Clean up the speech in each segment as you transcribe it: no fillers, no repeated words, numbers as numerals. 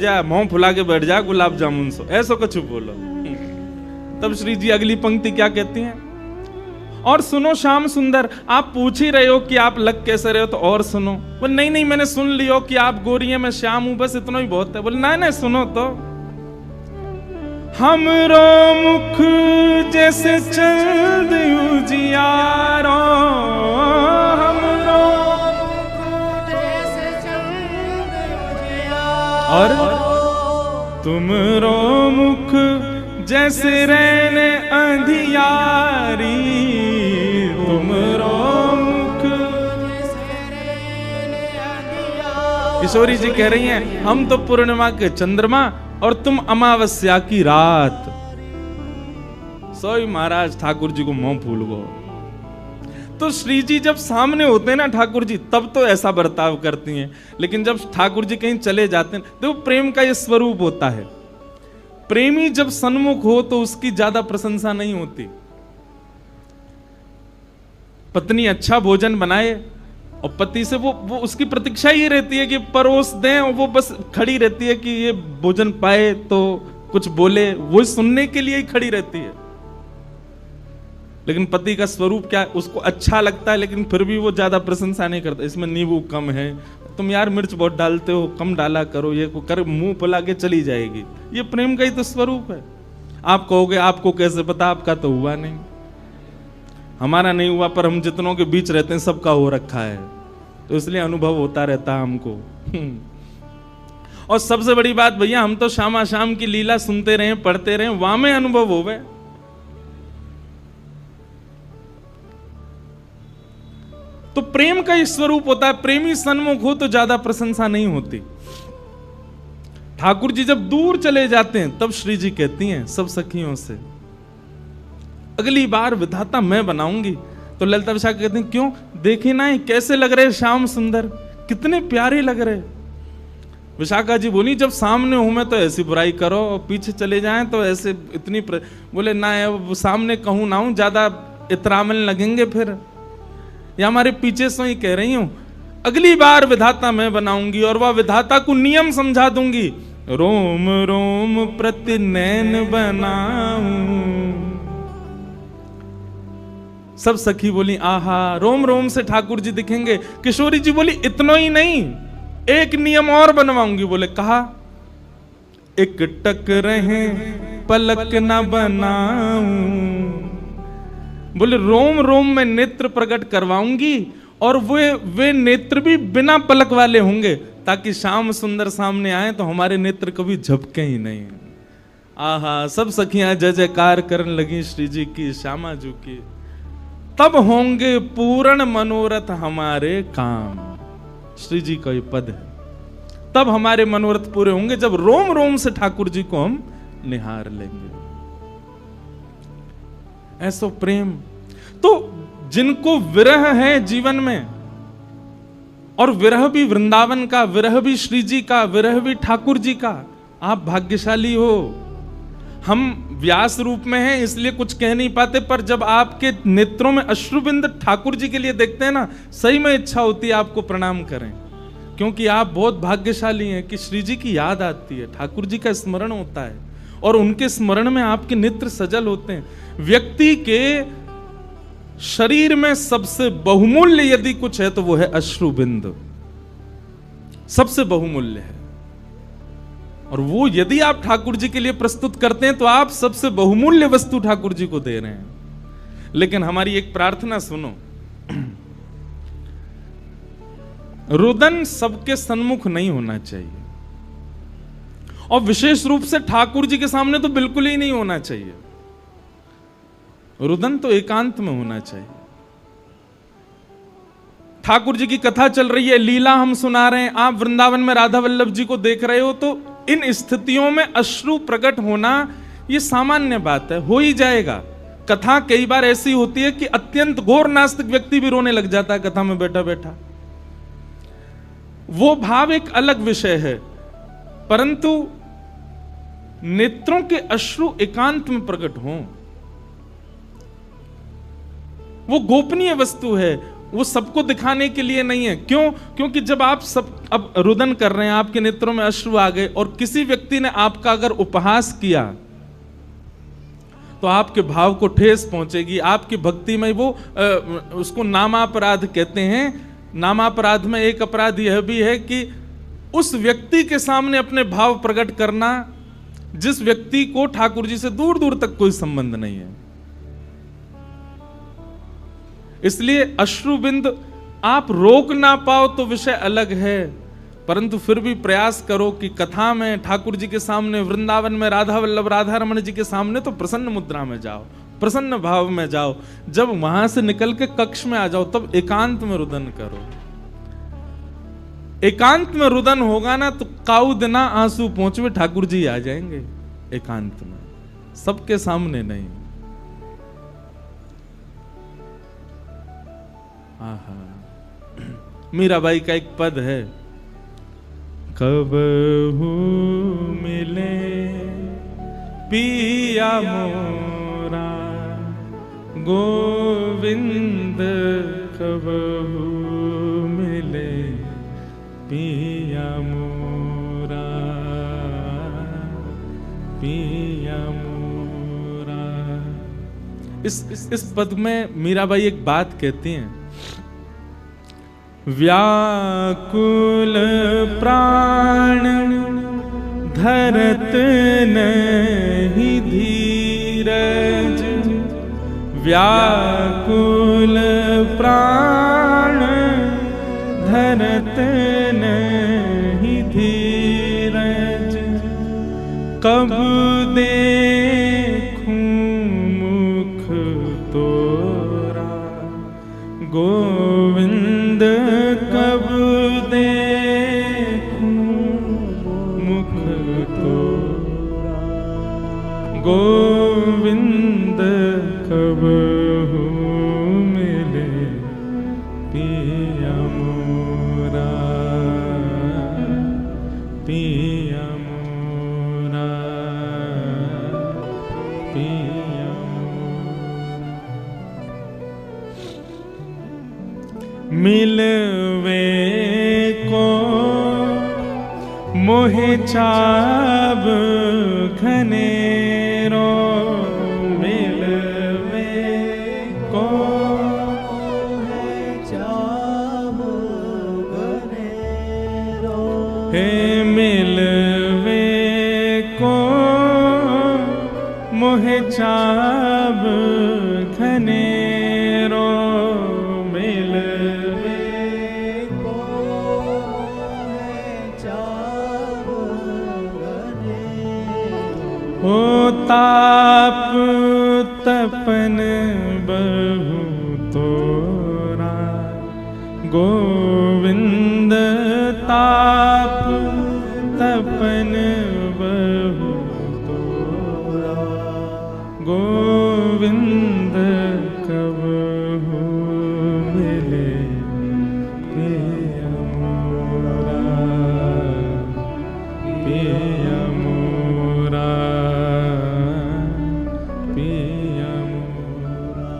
जा मुंह फुला के बैठ जा गुलाब जामुन सो ऐसा कुछ बोलो। तब श्री जी अगली पंक्ति क्या कहती हैं, और सुनो श्याम सुंदर, आप पूछ ही रहे हो कि आप लग कैसे रहे हो, तो और सुनो। बोले नहीं नहीं मैंने सुन लियो कि आप गोरी हैं मैं श्याम हूं, बस इतना ही बहुत है। बोले नहीं नहीं सुनो तो, हमरो मुख जैसे चंद उजियारो, हमरो और तुमरो मुख जैसे रहने अंधियारी, तुमरो मुख। किशोरी जी कह रही हैं हम तो पूर्णिमा के चंद्रमा और तुम अमावस्या की रात। सोई महाराज ठाकुर जी को मुंह फूल गो। तो श्री जी जब सामने होते हैं ना ठाकुर जी, तब तो ऐसा बर्ताव करती हैं, लेकिन जब ठाकुर जी कहीं चले जाते हैं तो प्रेम का ये स्वरूप होता है। प्रेमी जब सन्मुख हो तो उसकी ज्यादा प्रशंसा नहीं होती। पत्नी अच्छा भोजन बनाए और पति से वो उसकी प्रतीक्षा ये रहती है कि परोस दें, और वो बस खड़ी रहती है कि ये भोजन पाए तो कुछ बोले, वो सुनने के लिए ही खड़ी रहती है। लेकिन पति का स्वरूप क्या है, उसको अच्छा लगता है लेकिन फिर भी वो ज्यादा प्रशंसा नहीं करता। इसमें नींबू कम है, तुम यार मिर्च बहुत डालते हो, कम डाला करो, ये कर मुंह फुला के चली जाएगी। ये प्रेम का ही तो स्वरूप है। आप कहोगे आपको कैसे पता, आपका तो हुआ नहीं, हमारा नहीं हुआ, पर हम जितनों के बीच रहते हैं सबका हो रखा है, तो इसलिए अनुभव होता रहता है हमको। और सबसे बड़ी बात भैया, हम तो शामा शाम की लीला सुनते रहे, पढ़ते रहे, वहां में अनुभव हो गए। तो प्रेम का स्वरूप होता है, प्रेमी सन्मुख हो तो ज्यादा प्रशंसा नहीं होती। ठाकुर जी जब दूर चले जाते हैं तब श्री जी कहती हैं सब सखियों से, अगली बार विधाता मैं बनाऊंगी। तो ललिता विशाखा कहती हैं क्यों, देखे ना कैसे लग रहे श्याम सुंदर, कितने प्यारे लग रहे। विशाखा जी बोली जब सामने हूं मैं तो ऐसी बुराई करो, और पीछे चले जाएं तो ऐसे इतनी बोले ना सामने कहूं ना हूं, ज्यादा इतरामन लगेंगे फिर। या हमारे पीछे से ही कह रही हूं, अगली बार विधाता मैं बनाऊंगी और वह विधाता को नियम समझा दूंगी। रोम रोम प्रति नैन बनाऊं। सब सखी बोली आहा, रोम रोम से ठाकुर जी दिखेंगे। किशोरी जी बोली इतना ही नहीं, एक नियम और बनवाऊंगी। बोले कहा, एक टक रहे पलक न बनाऊं। बोले रोम रोम में नेत्र प्रकट करवाऊंगी, और वे नेत्र भी बिना पलक वाले होंगे, ताकि श्याम सुंदर सामने आए तो हमारे नेत्र कभी झपके ही नहीं। आहा, सब सखियां जय जयकार करने लगी श्री जी की, श्यामा जी की। तब होंगे पूर्ण मनोरथ हमारे काम। श्री जी का ये पद है, तब हमारे मनोरथ पूरे होंगे जब रोम रोम से ठाकुर जी को हम निहार लेंगे। ऐसा प्रेम। तो जिनको विरह है जीवन में, और विरह भी वृंदावन का, विरह भी श्री जी का, विरह भी ठाकुर जी का, आप भाग्यशाली हो। हम व्यास रूप में हैं इसलिए कुछ कह नहीं पाते, पर जब आपके नेत्रों में अश्रुबिंद ठाकुर जी के लिए देखते हैं ना, सही में इच्छा होती है आपको प्रणाम करें, क्योंकि आप बहुत भाग्यशाली हैं कि श्री जी की याद आती है, ठाकुर जी का स्मरण होता है, और उनके स्मरण में आपके नेत्र सजल होते हैं। व्यक्ति के शरीर में सबसे बहुमूल्य यदि कुछ है तो वो है अश्रुबिंद, सबसे बहुमूल्य है। और वो यदि आप ठाकुर जी के लिए प्रस्तुत करते हैं तो आप सबसे बहुमूल्य वस्तु ठाकुर जी को दे रहे हैं। लेकिन हमारी एक प्रार्थना सुनो, रुदन सबके सन्मुख नहीं होना चाहिए, और विशेष रूप से ठाकुर जी के सामने तो बिल्कुल ही नहीं होना चाहिए। रुदन तो एकांत में होना चाहिए। ठाकुर जी की कथा चल रही है, लीला हम सुना रहे हैं, आप वृंदावन में राधा वल्लभ जी को देख रहे हो, तो इन स्थितियों में अश्रु प्रकट होना ये सामान्य बात है, हो ही जाएगा। कथा कई बार ऐसी होती है कि अत्यंत घोर नास्तिक व्यक्ति भी रोने लग जाता है कथा में बैठा बैठा। वो भाव एक अलग विषय है, परंतु नेत्रों के अश्रु एकांत में प्रकट हों, वो गोपनीय वस्तु है, वो सबको दिखाने के लिए नहीं है। क्यों? क्योंकि जब आप सब अब रुदन कर रहे हैं, आपके नेत्रों में अश्रु आ गए, और किसी व्यक्ति ने आपका अगर उपहास किया तो आपके भाव को ठेस पहुंचेगी, आपकी भक्ति में वो उसको नामापराध कहते हैं। नामापराध में एक अपराध यह भी है कि उस व्यक्ति के सामने अपने भाव प्रकट करना जिस व्यक्ति को ठाकुर जी से दूर दूर तक कोई संबंध नहीं है। इसलिए अश्रुबिंद आप रोक ना पाओ तो विषय अलग है, परंतु फिर भी प्रयास करो कि कथा में ठाकुर जी के सामने, वृंदावन में राधा वल्लभ राधा रमण जी के सामने तो प्रसन्न मुद्रा में जाओ, प्रसन्न भाव में जाओ। जब वहां से निकल के कक्ष में आ जाओ तब एकांत में रुदन करो। एकांत में रुदन होगा ना तो काऊ दिना आंसू पहुंचवे ठाकुर जी आ जाएंगे एकांत में, सबके सामने नहीं। आहा, मीराबाई का एक पद है, कब मिले पिया मोरा गोविंद, कब मिले पिया मोरा, पिया मोरा। इस पद में मीराबाई एक बात कहती हैं, व्याकुल प्राण धरत नहीं धीरज, व्याकुल प्राण धरत नहीं धीरज, कब देखूं मुख तोरा गोविंद, कब देखूं मुख तोरा गोविंद, कब मिले पिया मोरा, पिया मोरा, पिया मिलवे को मोहे चाब घनेरो, मिलवे को मोहे चाब घनेरो, हे मिलवे को मोहे चाब घनेरो, हो ताप तपन बहु तोरा गोविंद, ताप तपन बहु तोरा गोविंद, कब मिले पिया मोरा, पिया मोरा, पिया मोरा।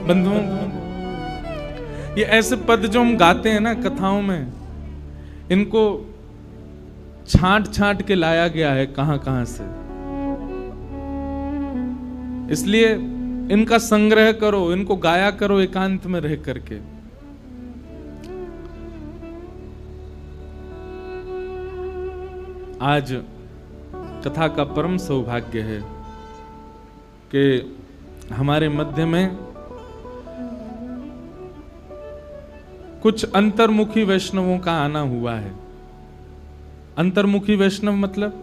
बंधुओं, ये ऐसे पद जो हम गाते हैं ना कथाओं में, इनको छांट छांट के लाया गया है कहां कहां से। इसलिए इनका संग्रह करो, इनको गाया करो एकांत में रह करके। आज कथा का परम सौभाग्य है कि हमारे मध्य में कुछ अंतर्मुखी वैष्णवों का आना हुआ है। अंतर्मुखी वैष्णव मतलब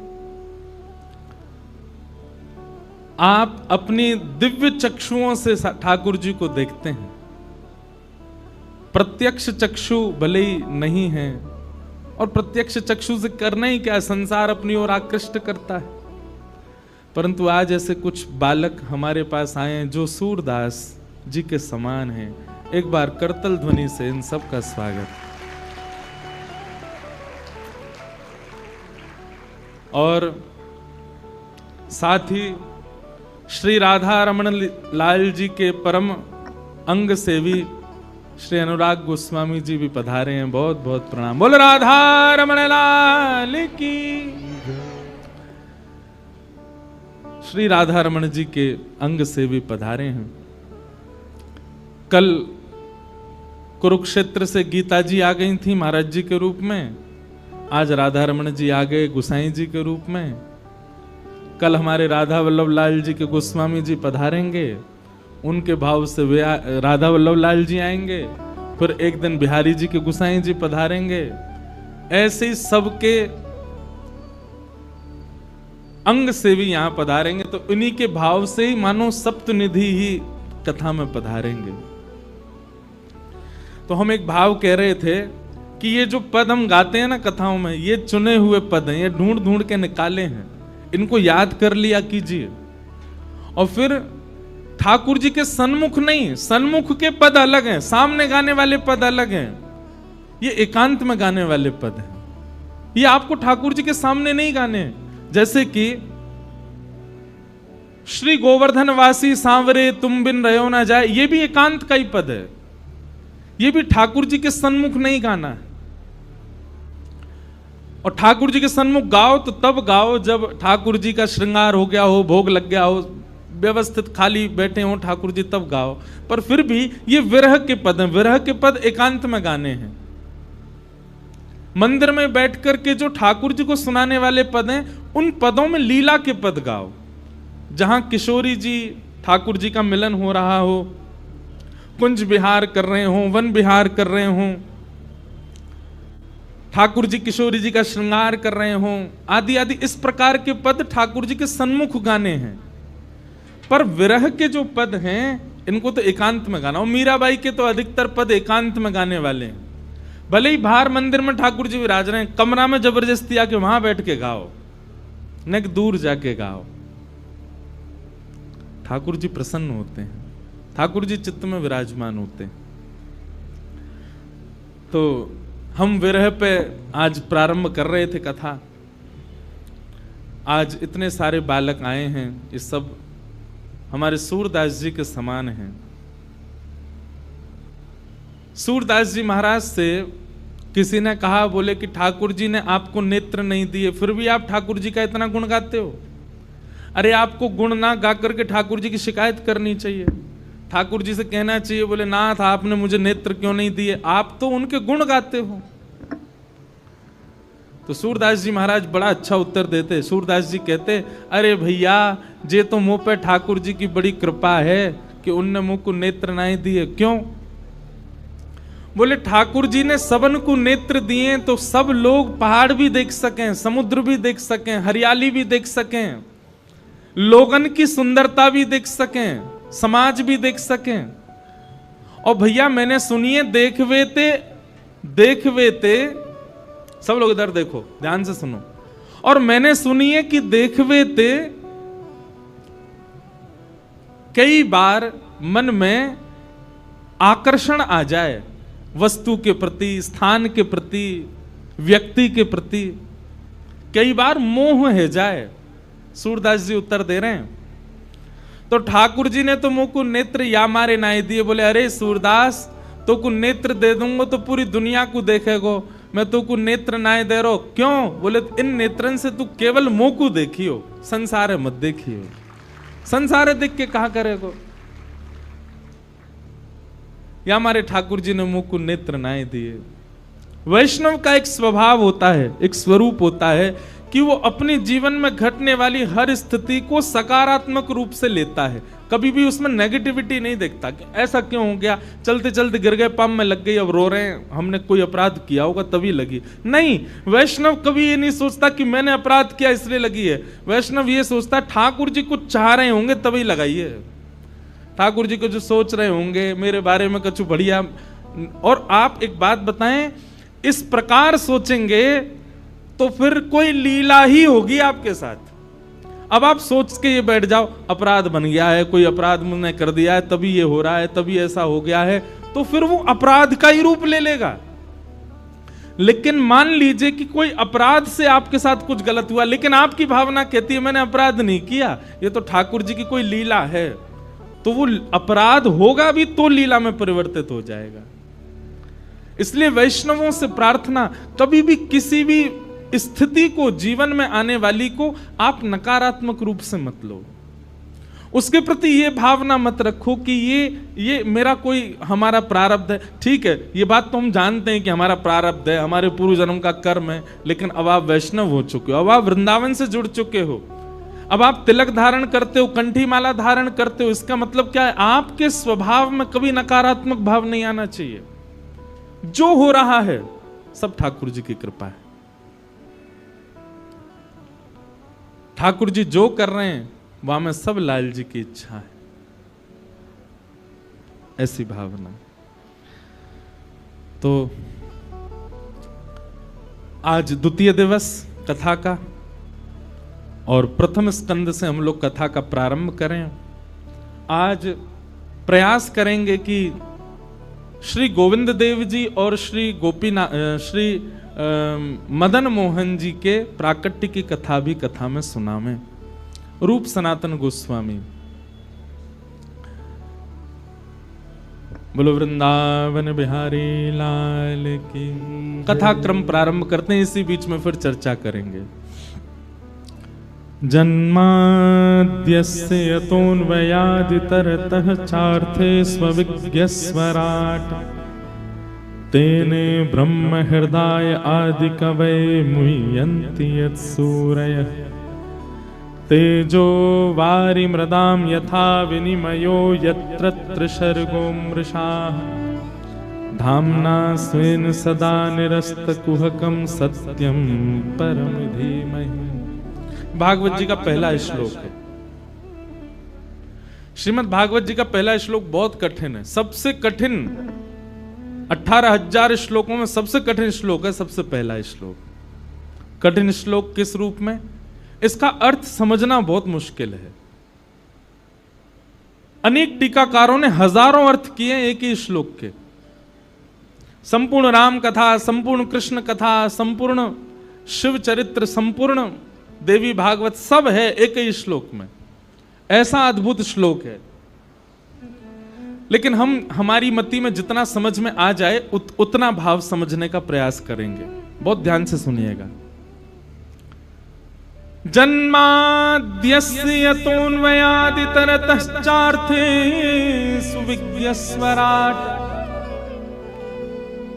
आप अपनी दिव्य चक्षुओं से ठाकुर जी को देखते हैं। प्रत्यक्ष चक्षु भले ही नहीं है, और प्रत्यक्ष चक्षु से करना ही क्या, संसार अपनी ओर आकृष्ट करता है। परंतु आज ऐसे कुछ बालक हमारे पास आए हैं जो सूरदास जी के समान हैं। एक बार करतल ध्वनि से इन सब का स्वागत। और साथ ही श्री राधा रमण लाल जी के परम अंग सेवी श्री अनुराग गोस्वामी जी भी पधारे हैं, बहुत बहुत प्रणाम। बोल राधा रमण लाल की। श्री राधा रमण जी के अंग से भी पधारे हैं। कल कुरुक्षेत्र से गीता जी आ गई थी महाराज जी के रूप में, आज राधा रमण जी आ गए गुसाई जी के रूप में। कल हमारे राधा वल्लभ लाल जी के गोस्वामी जी पधारेंगे, उनके भाव से वे राधा वल्लभ लाल जी आएंगे। फिर एक दिन बिहारी जी के गुसाई जी पधारेंगे। ऐसे ही सबके अंग से भी यहां पधारेंगे, तो इन्हीं के भाव से ही मानो सप्तनिधि ही कथा में पधारेंगे। तो हम एक भाव कह रहे थे कि ये जो पद हम गाते हैं ना कथाओं में, ये चुने हुए पद हैं, ये ढूंढ ढूंढ के निकाले हैं, इनको याद कर लिया कीजिए। और फिर ठाकुर जी के सन्मुख नहीं, सन्मुख के पद अलग हैं, सामने गाने वाले पद अलग हैं, ये एकांत में गाने वाले पद हैं। ये आपको ठाकुर जी के सामने नहीं गाने। जैसे कि श्री गोवर्धन वासी सांवरे तुम बिन रहो ना जाए, ये भी एकांत का ही पद है, ये भी ठाकुर जी के सन्मुख नहीं गाना है। और ठाकुर जी के सन्मुख गाओ तो तब गाओ जब ठाकुर जी का श्रृंगार हो गया हो, भोग लग गया हो, व्यवस्थित खाली बैठे हो ठाकुर जी, तब गाओ। पर फिर भी ये विरह के पद हैं, विरह के पद एकांत में गाने हैं। मंदिर में बैठ करके जो ठाकुर जी को सुनाने वाले पद हैं, उन पदों में लीला के पद गाओ। जहां किशोरी जी ठाकुर जी का मिलन हो रहा हो, कुंज विहार कर रहे हो, वन विहार कर रहे हो, ठाकुर जी किशोरी जी का श्रृंगार कर रहे हो, आदि आदि, इस प्रकार के पद ठाकुर जी के सन्मुख गाने हैं। पर विरह के जो पद हैं इनको तो एकांत में गाना। और मीराबाई के तो अधिकतर पद एकांत में गाने वाले हैं। भले ही बाहर मंदिर में ठाकुर जी विराज रहे हैं, कमरा में जबरदस्ती आके वहां बैठ के गाओ, न दूर जाके गाओ। ठाकुर जी प्रसन्न होते हैं, ठाकुर जी चित्त में विराजमान होते हैं। तो हम विरह पे आज प्रारंभ कर रहे थे कथा। आज इतने सारे बालक आए हैं, ये सब हमारे सूरदास जी के समान हैं। सूरदास जी महाराज से किसी ने कहा, बोले कि ठाकुर जी ने आपको नेत्र नहीं दिए, फिर भी आप ठाकुर जी का इतना गुण गाते हो। अरे आपको गुण ना गा करके ठाकुर जी की शिकायत करनी चाहिए, ठाकुर जी से कहना चाहिए, बोले नाथ आपने मुझे नेत्र क्यों नहीं दिए, आप तो उनके गुण गाते हो। तो सूरदास जी महाराज बड़ा अच्छा उत्तर देते। सूरदास जी कहते, अरे भैया जे तो मुंह पे ठाकुर जी की बड़ी कृपा है कि उनने मुंह को नेत्र नहीं दिए। क्यों? बोले ठाकुर जी ने सबन को नेत्र दिए तो सब लोग पहाड़ भी देख सकें, समुद्र भी देख सकें, हरियाली भी देख सकें, लोगन की सुंदरता भी देख सकें, समाज भी देख सकें। और भैया मैंने सुनिए, देखवे ते सब लोग इधर देखो, ध्यान से सुनो। और मैंने सुनिए कि देखवे ते कई बार मन में आकर्षण आ जाए, वस्तु के प्रति, स्थान के प्रति, व्यक्ति के प्रति, कई बार मोह है जाए। सूरदास जी उत्तर दे रहे हैं। तो ठाकुर जी ने तो मुंह को नेत्र या मारे नाई दिए। बोले अरे सूरदास, तो को नेत्र दे दूंगा तो पूरी दुनिया को देखेगो, मैं तो को नेत्र नाय दे रहा। क्यों? बोले इन नेत्रन से तू केवल मुंह को देखियो, संसार मत देखियो। संसार देख के कहा करेगो? या हमारे ठाकुर जी ने मुंह को नेत्र नाय दिए। वैष्णव का एक स्वभाव होता है, एक स्वरूप होता है कि वो अपने जीवन में घटने वाली हर स्थिति को सकारात्मक रूप से लेता है, कभी भी उसमें नेगेटिविटी नहीं देखता कि ऐसा क्यों हो गया, चलते चलते गिर गए, पंप में लग गई, अब रो रहे हैं, हमने कोई अपराध किया होगा तभी लगी। नहीं, वैष्णव कभी ये नहीं सोचता कि मैंने अपराध किया इसलिए लगी है। वैष्णव ये सोचता ठाकुर जी कुछ चाह रहे होंगे तभी लगाई है, ठाकुर जी को जो सोच रहे होंगे मेरे बारे में कुछ बढ़िया। और आप एक बात बताएं, इस प्रकार सोचेंगे तो फिर कोई लीला ही होगी आपके साथ। अब आप सोच के ये बैठ जाओ, अपराध बन गया है, कोई अपराध मैंने कर दिया है तभी ये हो रहा है, तभी ऐसा हो गया है, तो फिर वो अपराध का ही रूप ले लेगा। लेकिन मान लीजिए कि कोई अपराध से आपके साथ कुछ गलत हुआ, लेकिन आपकी भावना कहती है मैंने अपराध नहीं किया, ये तो ठाकुर जी की कोई लीला है, तो वो अपराध होगा भी तो लीला में परिवर्तित हो जाएगा। इसलिए वैष्णवों से प्रार्थना, कभी भी किसी भी स्थिति को, जीवन में आने वाली को आप नकारात्मक रूप से मत लो। उसके प्रति ये भावना मत रखो कि ये मेरा कोई, हमारा प्रारब्ध है। ठीक है, ये बात तो हम जानते हैं कि हमारा प्रारब्ध है, हमारे पूर्व जन्म का कर्म है, लेकिन अब आप वैष्णव हो चुके हो, अब आप वृंदावन से जुड़ चुके हो, अब आप तिलक धारण करते हो, कंठी माला धारण करते हो। इसका मतलब क्या है? आपके स्वभाव में कभी नकारात्मक भाव नहीं आना चाहिए। जो हो रहा है सब ठाकुर जी की कृपा है। ठाकुर जी जो कर रहे हैं वहां में सब लाल जी की इच्छा है, ऐसी भावना। तो आज द्वितीय दिवस कथा का, और प्रथम स्कंद से हम लोग कथा का प्रारंभ करें। आज प्रयास करेंगे कि श्री गोविंद देव जी और श्री मदन मोहन जी के प्राकट्य की कथा भी कथा में सुनावें। रूप सनातन गोस्वामी। बोलो वृंदावन बिहारी लाल की। कथा क्रम प्रारंभ करते हैं, इसी बीच में फिर चर्चा करेंगे। जन्माद्यस्य यतोऽन्वयादितरतः चार्थे स्वविज्ञस्वराट् तेने ब्रह्म हृदय आदि कवये मुह्यन्ति यत्सूरयः तेजो वारि मृदां यथा विनिमयो यत्र त्रिसर्गो मृषाः धाम्ना स्वेन सदा निरस्तकुहकं सत्यं परम धीमहि। भागवत जी का पहला श्लोक है। श्रीमद् भागवत जी का पहला श्लोक बहुत कठिन है, सबसे कठिन 18,000 श्लोकों में सबसे कठिन श्लोक है। सबसे पहला श्लोक कठिन श्लोक किस रूप में, इसका अर्थ समझना बहुत मुश्किल है। अनेक टीकाकारों ने हजारों अर्थ किए एक ही श्लोक के। संपूर्ण राम कथा, संपूर्ण कृष्ण कथा, संपूर्ण शिव चरित्र, संपूर्ण देवी भागवत सब है एक ही श्लोक में। ऐसा अद्भुत श्लोक है। लेकिन हम हमारी मति में जितना समझ में आ जाए उतना भाव समझने का प्रयास करेंगे। बहुत ध्यान से सुनिएगा। जन्माद्यस्य यतोऽन्वयादितरतश्चार्थे सुविज्ञस्वराट्।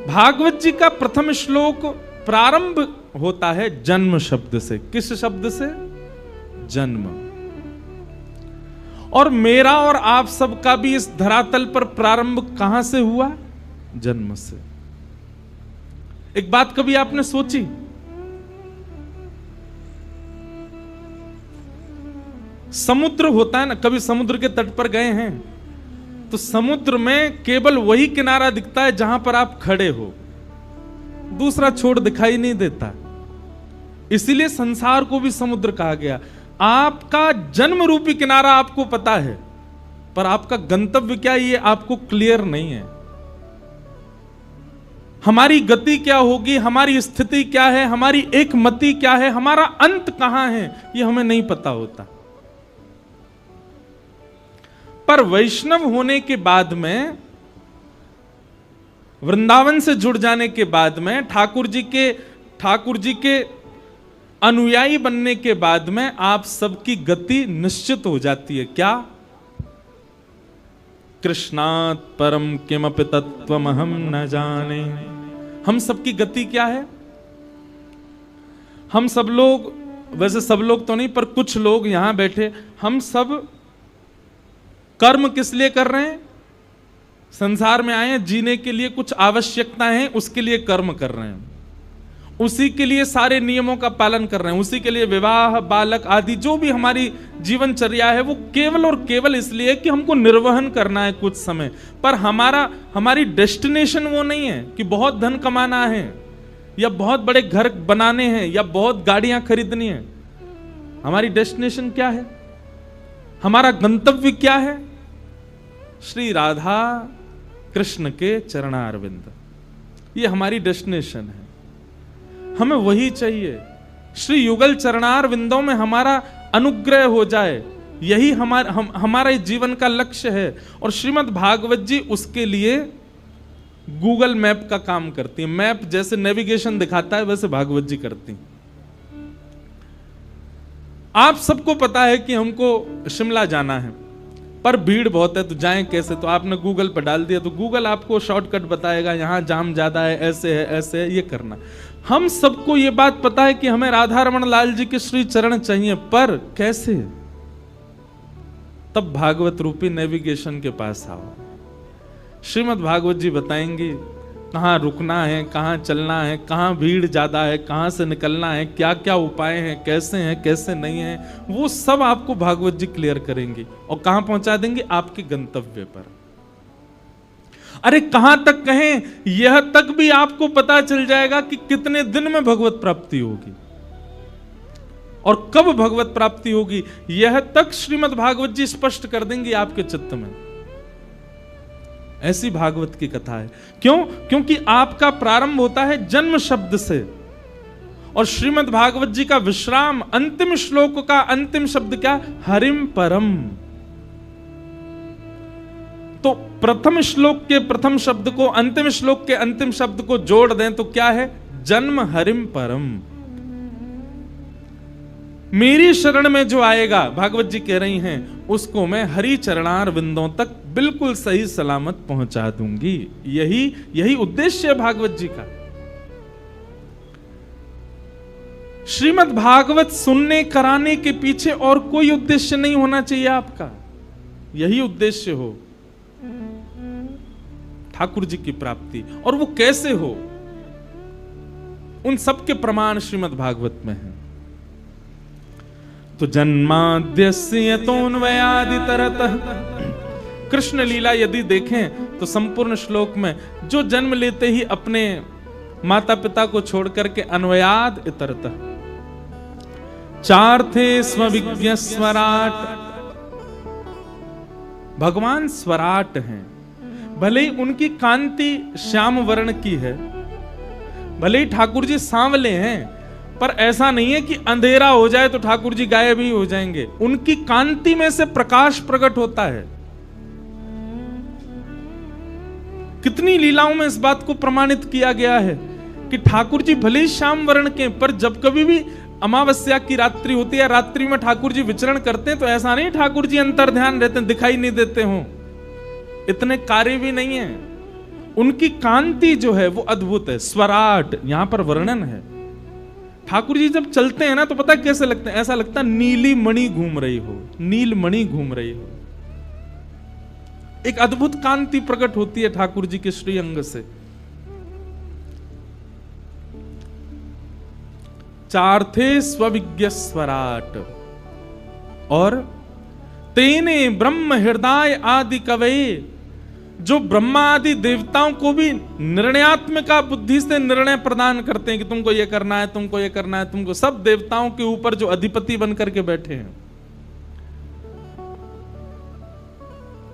भागवत जी का प्रथम श्लोक प्रारंभ होता है जन्म शब्द से। किस शब्द से? जन्म। और मेरा और आप सबका भी इस धरातल पर प्रारंभ कहां से हुआ? जन्म से। एक बात कभी आपने सोची, समुद्र होता है ना, कभी समुद्र के तट पर गए हैं तो समुद्र में केवल वही किनारा दिखता है जहां पर आप खड़े हो, दूसरा छोर दिखाई नहीं देता। इसीलिए संसार को भी समुद्र कहा गया। आपका जन्म रूपी किनारा आपको पता है, पर आपका गंतव्य क्या ये आपको क्लियर नहीं है। हमारी गति क्या होगी, हमारी स्थिति क्या है, हमारी एक मति क्या है, हमारा अंत कहां है, ये हमें नहीं पता होता। पर वैष्णव होने के बाद में, वृंदावन से जुड़ जाने के बाद में, ठाकुर जी के अनुयायी बनने के बाद में आप सबकी गति निश्चित हो जाती है। क्या? कृष्णात् परम किमपि तत्त्वमहं न जाने। हम सबकी गति क्या है? हम सब लोग, वैसे सब लोग तो नहीं, पर कुछ लोग यहां बैठे, हम सब कर्म किस लिए कर रहे हैं? संसार में आए हैं जीने के लिए, कुछ आवश्यकताएं हैं, उसके लिए कर्म कर रहे हैं, उसी के लिए सारे नियमों का पालन कर रहे हैं, उसी के लिए विवाह, बालक आदि जो भी हमारी जीवनचर्या है वो केवल और केवल इसलिए कि हमको निर्वहन करना है कुछ समय। पर हमारी डेस्टिनेशन वो नहीं है कि बहुत धन कमाना है या बहुत बड़े घर बनाने हैं या बहुत गाड़ियां खरीदनी है। हमारी डेस्टिनेशन क्या है? हमारा गंतव्य क्या है? श्री राधा कृष्ण के चरणारविंद, ये हमारी डेस्टिनेशन है। हमें वही चाहिए। श्री युगल चरणार विंदों में हमारा अनुग्रह हो जाए, यही हमारा जीवन का लक्ष्य है। और श्रीमद् भागवत जी उसके लिए गूगल मैप का काम करती हैं। मैप जैसे नेविगेशन दिखाता है वैसे भागवत जी करती हैं। आप सबको पता है कि हमको शिमला जाना है, पर भीड़ बहुत है तो जाएं कैसे, तो आपने गूगल पर डाल दिया तो गूगल आपको शॉर्टकट बताएगा, यहां जाम ज्यादा है, ऐसे है, ऐसे है, ये करना। हम सबको ये बात पता है कि हमें राधा रमण लाल जी के श्री चरण चाहिए, पर कैसे? तब भागवत रूपी नेविगेशन के पास आओ। श्रीमद् भागवत जी बताएंगे कहां रुकना है, कहां चलना है, कहां भीड़ ज्यादा है, कहां से निकलना है, क्या क्या उपाय हैं, कैसे नहीं है, वो सब आपको भागवत जी क्लियर करेंगे और कहां पहुंचा देंगे? आपके गंतव्य पर। अरे कहां तक कहें, यह तक भी आपको पता चल जाएगा कि कितने दिन में भगवत प्राप्ति होगी और कब भगवत प्राप्ति होगी, यह तक श्रीमद् भागवत जी स्पष्ट कर देंगे आपके चित्त में। ऐसी भागवत की कथा है। क्यों? क्योंकि आपका प्रारंभ होता है जन्म शब्द से, और श्रीमद् भागवत जी का विश्राम अंतिम श्लोक का अंतिम शब्द क्या? हरिम परम। तो प्रथम श्लोक के प्रथम शब्द को अंतिम श्लोक के अंतिम शब्द को जोड़ दें तो क्या है? जन्म हरिम परम। मेरी शरण में जो आएगा, भागवत जी कह रही हैं, उसको मैं हरि चरणार विंदों तक बिल्कुल सही सलामत पहुंचा दूंगी। यही उद्देश्य है भागवत जी का। श्रीमद् भागवत सुनने कराने के पीछे और कोई उद्देश्य नहीं होना चाहिए आपका, यही उद्देश्य हो, ठाकुर जी की प्राप्ति। और वो कैसे हो, उन सब के प्रमाण श्रीमद् भागवत में है। तो जन्माद्यस्य तोन्वयादितरतः, कृष्ण लीला यदि देखें तो संपूर्ण श्लोक में जो जन्म लेते ही अपने माता पिता को छोड़ करके अन्वयाद इतरतः, चार्थे स्वविज्ञ स्वराट, भगवान स्वराट हैं। भले ही उनकी कांति श्याम वर्ण की है, भले ही ठाकुर जी सांवले हैं, पर ऐसा नहीं है कि अंधेरा हो जाए तो ठाकुर जी गायब ही हो जाएंगे। उनकी कांति में से प्रकाश प्रकट होता है। कितनी लीलाओं में इस बात को प्रमाणित किया गया है कि ठाकुर जी भले ही श्याम वर्ण के, पर जब कभी भी अमावस्या की रात्रि होती है, रात्रि में ठाकुर जी विचरण करते हैं, तो ऐसा नहीं ठाकुर जी अंतर ध्यान रहते हैं, दिखाई नहीं देते हों, इतने कार्य भी नहीं है। उनकी कांति जो है वो अद्भुत है। स्वराट यहां पर वर्णन है। ठाकुर जी जब चलते हैं ना तो पता कैसे लगते हैं? ऐसा लगता है नीली मणि घूम रही हो, नील मणि घूम रही हो। एक अद्भुत कांति प्रकट होती है ठाकुर जी के श्री अंग से। चार्थे स्वविज्ञ स्वराट, और तेने ब्रह्म हृदय आदि कवये, जो ब्रह्मा आदि देवताओं को भी निर्णयात्मिका बुद्धि से निर्णय प्रदान करते हैं कि तुमको ये करना है, तुमको ये करना है, तुमको, सब देवताओं के ऊपर जो अधिपति बनकर के बैठे हैं।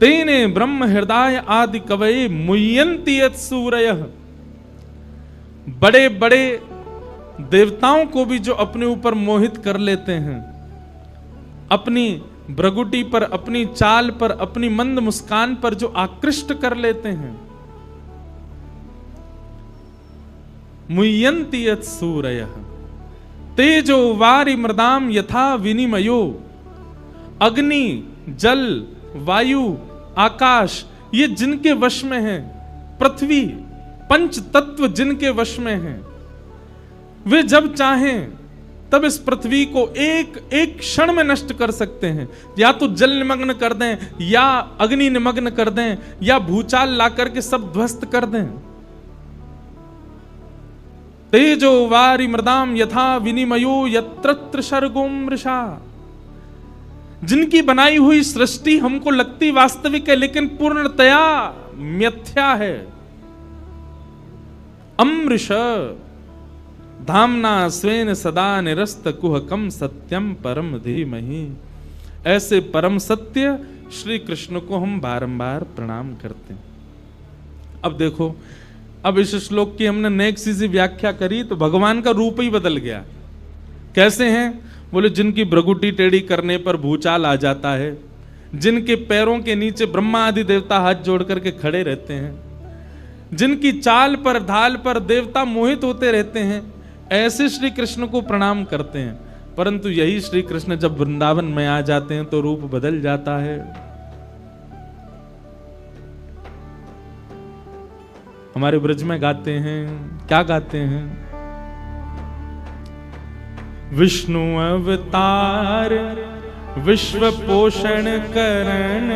तेने ब्रह्म हृदय आदि कवये मुह्यन्ति यत् सूरयः, बड़े बड़े देवताओं को भी जो अपने ऊपर मोहित कर लेते हैं, अपनी भ्रगुटी पर, अपनी चाल पर, अपनी मंद मुस्कान पर जो आकृष्ट कर लेते हैं। मुह्यन्ति यत् सूरयः तेजो वारि मृदाम यथा विनिमयो, अग्नि, जल, वायु, आकाश, ये जिनके वश में है, पृथ्वी, पंच तत्व जिनके वश में हैं, वे जब चाहें तब इस पृथ्वी को एक एक क्षण में नष्ट कर सकते हैं। या तो जल निमग्न कर दें, या अग्नि निमग्न कर दें, या भूचाल ला करके सब ध्वस्त कर दें। तेजो वारि मृदाम यथा विनिमयो यत्र सर्गो मृषा, जिनकी बनाई हुई सृष्टि हमको लगती वास्तविक है लेकिन पूर्णतया मिथ्या है। अमृष धामना स्वेन सदा निरस्त कुहकम सत्यम परम धीमहि, ऐसे परम सत्य श्री कृष्ण को हम बारंबार प्रणाम करते हैं। अब देखो, अब इस श्लोक की हमने नेक्स्ट सी व्याख्या करी तो भगवान का रूप ही बदल गया। कैसे हैं? बोले जिनकी भ्रगुटी टेढ़ी करने पर भूचाल आ जाता है, जिनके पैरों के नीचे ब्रह्मा आदि देवता हाथ जोड़ करके खड़े रहते हैं, जिनकी चाल पर ढाल पर देवता मोहित होते रहते हैं, ऐसे श्री कृष्ण को प्रणाम करते हैं। परंतु यही श्री कृष्ण जब वृंदावन में आ जाते हैं तो रूप बदल जाता है। हमारे ब्रज में गाते हैं, क्या गाते हैं? विष्णु अवतार विश्व पोषण करण,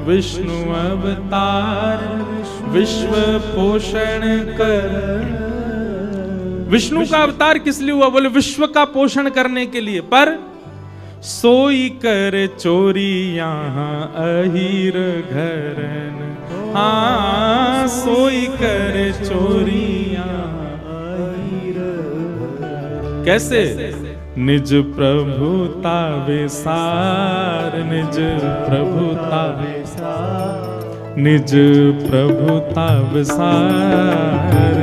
विष्णु अवतार विश्व पोषण करण। विष्णु का अवतार किस लिए हुआ? बोले विश्व का पोषण करने के लिए। पर सोई कर चोरी यहाँ अहीर घरन, हाँ सोई कर चोरी यहाँ अहीर। कैसे? निज प्रभुता विसार, निज प्रभुता विसार, निज प्रभुता विसार,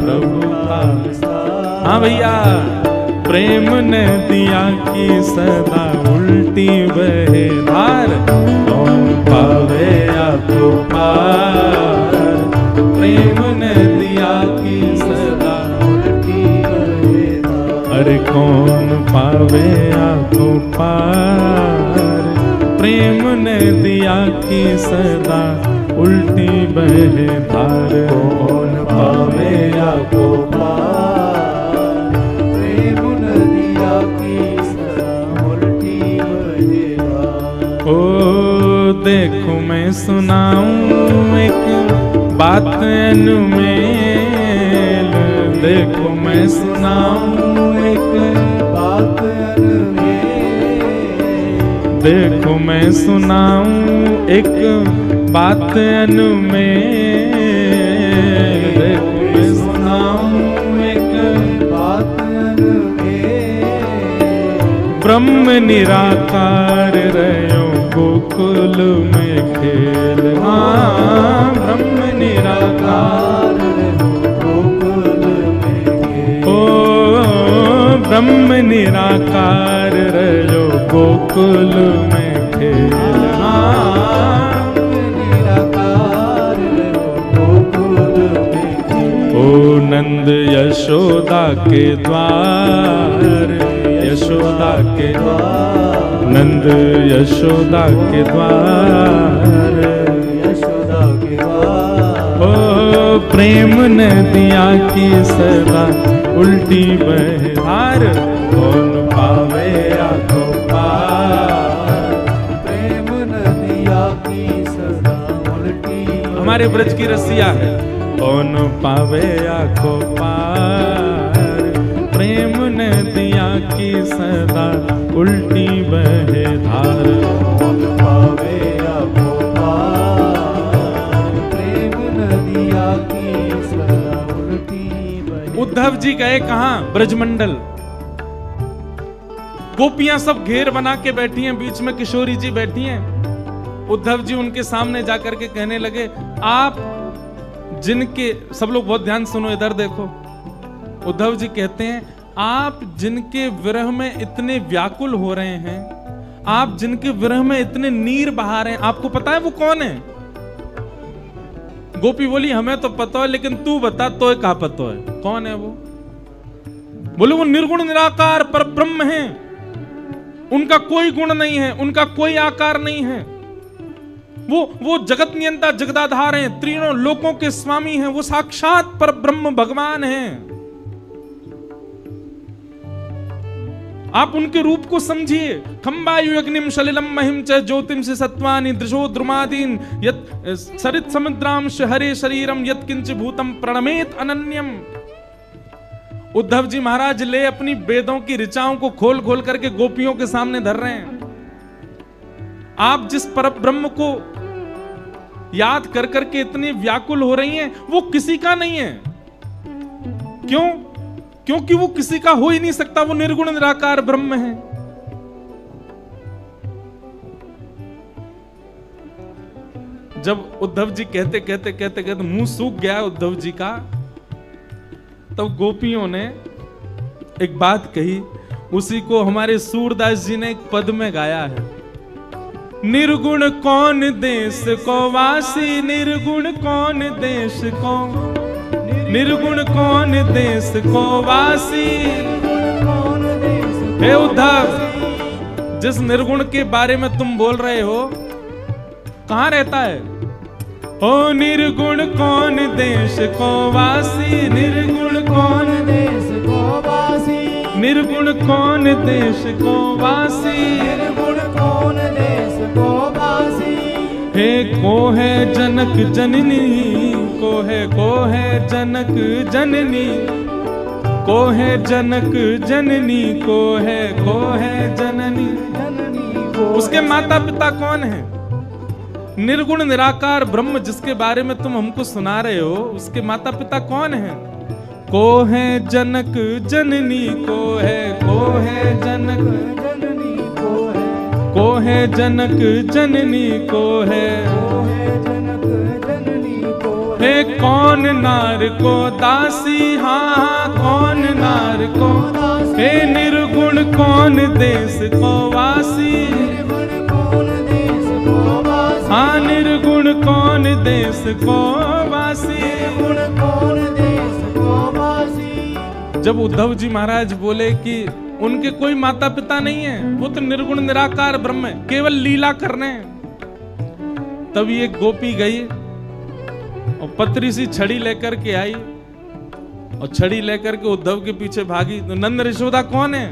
प्रभुता विसार। हाँ भैया, प्रेम ने दिया कि सदा उल्टी बहे धार, कौन पावे आपको पार। प्रेम ने दिया कि सदा उल्टी बहे धार, अरे कौन पावे आपको पार। प्रेम ने दिया कि सदा उल्टी बहे धार, कौन पावे आपको पार। प्रेम ने दिया कि सदा उल्टी बहे धार। ओ देखो मैं सुनाऊं एक बात अनुमेल, देखो मैं सुनाऊं एक बात अनुमेल, देखो मैं सुनाऊं एक बात अनुमेल, देखो मैं सुनाऊं एक बात अनुमेल। ब्रह्म निराकार रहो गोकुल में खेल, हाँ ब्रह्म निराकार रहो गोकुल में खेल। ओ ब्रह्म निराकार रहो गोकुल में खेल, हाँ निराकार रहो गोकुल में खेल। ओ नंद यशोदा के द्वार, यशोदा के द्वार, नंद यशोदा के द्वार, यशोदा के द्वार। ओ प्रेम ने दिया कि सदा उल्टी बहे धार, कौन पावे आपको पार। प्रेम ने दिया कि सदा उल्टी। हमारे ब्रज की रसिया है, कौन पावे आपको पार। प्रेम ने दिया कि सदा उल्टी बहे धार, कौन पावे आपको पार। प्रेम ने दिया कि सदा उल्टी बहे। उद्धव जी गए कहां? ब्रजमंडल। गोपियां सब घेर बना के बैठी हैं, बीच में किशोरी जी बैठी हैं। उद्धव जी उनके सामने जाकर के कहने लगे, आप जिनके, सब लोग बहुत ध्यान सुनो, इधर देखो। उद्धव जी कहते हैं, आप जिनके विरह में इतने व्याकुल हो रहे हैं, आप जिनके विरह में इतने नीर बहा रहे हैं, आपको पता है वो कौन है? गोपी बोली, हमें तो पता है, लेकिन तू बता, तो कहा पता है कौन है वो? बोले, वो निर्गुण निराकार पर ब्रह्म है, उनका कोई गुण नहीं है, उनका कोई आकार नहीं है। वो जगत नियंता जगदाधार हैं, तीनों लोकों के स्वामी हैं, वो साक्षात पर ब्रह्म भगवान हैं। आप उनके रूप को समझिए। खंबायु अग्निम सलिलम महिम च ज्योतिम से सत्वानि दृशो द्रुमादीन यत सरित समुद्रांश हरे शरीरम यत किंच भूतम प्रणमेत अनन्यम। उद्धव जी महाराज ले अपनी वेदों की ऋचाओं को खोल खोल करके गोपियों के सामने धर रहे हैं। आप जिस परब्रह्म को याद कर करके इतनी व्याकुल हो रही हैं, वो किसी का नहीं है। क्यों? क्योंकि वो किसी का हो ही नहीं सकता, वो निर्गुण निराकार ब्रह्म है। जब उद्धव जी कहते कहते कहते कहते मुंह सूख गया उद्धव जी का, तब गोपियों ने एक बात कही, उसी को हमारे सूरदास जी ने एक पद में गाया है। निर्गुण कौन देश को वासी, निर्गुण कौन देश को, निर्गुण कौन देश को वासी। हे उद्धव, जिस निर्गुण के बारे में तुम बोल रहे हो कहां रहता है? ओ निर्गुण कौन देश को वासी, निर्गुण कौन देश को वासी, निर्गुण कौन देश को वासी, निर्गुण कौन देश को वासी। हे को है जनक जननी, को है जनक जननी, को है जनक जननी, को है जननी। उसके माता पिता कौन है? निर्गुण निराकार ब्रह्म जिसके बारे में तुम हमको सुना रहे हो, उसके माता पिता कौन है? को है जनक जननी, को है जनक जननी, को है जनक जननी, को है जनक जननी, को है कौन नार को दासी, हाँ कौन नार को दासी। हे निर्गुण कौन देश को वासी, हाँ निर्गुण कौन देश को वासी, निर्गुण कौन देश को वासी। जब उद्धव जी महाराज बोले कि उनके कोई माता पिता नहीं है, वो तो निर्गुण निराकार ब्रह्म है, केवल लीला करने, तभी एक गोपी गई और पतरी सी छड़ी लेकर के आई और छड़ी लेकर के उद्धव के पीछे भागी। तो नंद यशोदा कौन है?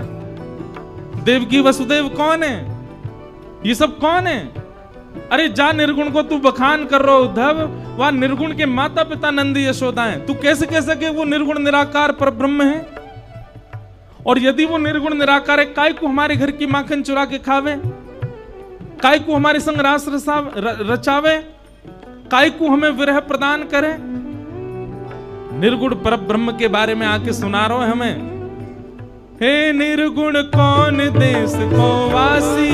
देवकी वसुदेव कौन है? ये सब कौन है? अरे जा, निर्गुण को तू बखान कर रहा उद्धव, वह निर्गुण के माता पिता नंद यशोदा हैं। तू कैसे कह सके वो निर्गुण निराकार पर ब्रह्म है? और यदि वो निर्गुण निराकार है, काय को हमारे घर की माखन चुरा के खावे, काय को हमारे संग रास रचावे, काय को हमें विरह प्रदान करे? निर्गुण पर ब्रह्म के बारे में आके सुना रहे हो हमें। हे निर्गुण कौन देश को वासी,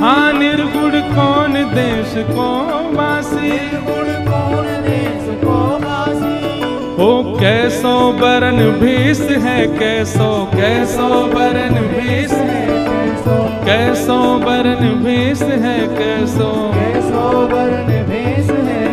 हाँ निर्गुण कौन देश को वासी, निर्गुण कौन देश को वासी। हो कैसो बरन भेष है, कैसो कैसो बरन भेष है, कैसो बरन भेष है, कैसो कैसो बरन भेष है,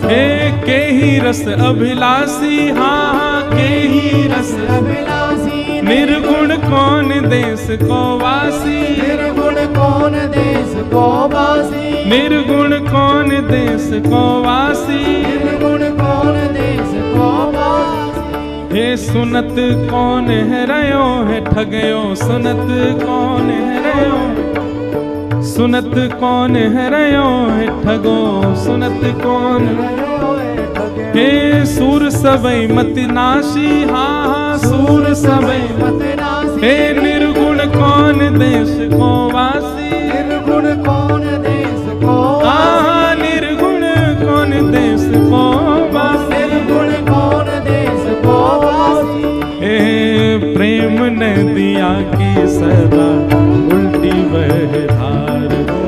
हे के ही रस अभिलाषी, हाँ के ही रस अभिलाषी। निर्गुण कौन देश को वासी, निर्गुण कौन देश को वासी, निर्गुण कौन देश को वासी, निर्गुण कौन देश को वासी। हे सुनत कौन है रयो है ठगयो, सुनत कौन है रयो, सुनत कौन है रयो है ठगो, सुनत कौन हे सूर सबई मति नाशी, हाँ सूर सबई मति नाशी। हे निर्गुण कौन देश को वासी, निर्गुण कौन देश को, हाँ निर्गुण कौन देश को वासी, निर्गुण कौन देश को वासी। हे प्रेम नदिया की सदा उल्टी बह धार हो,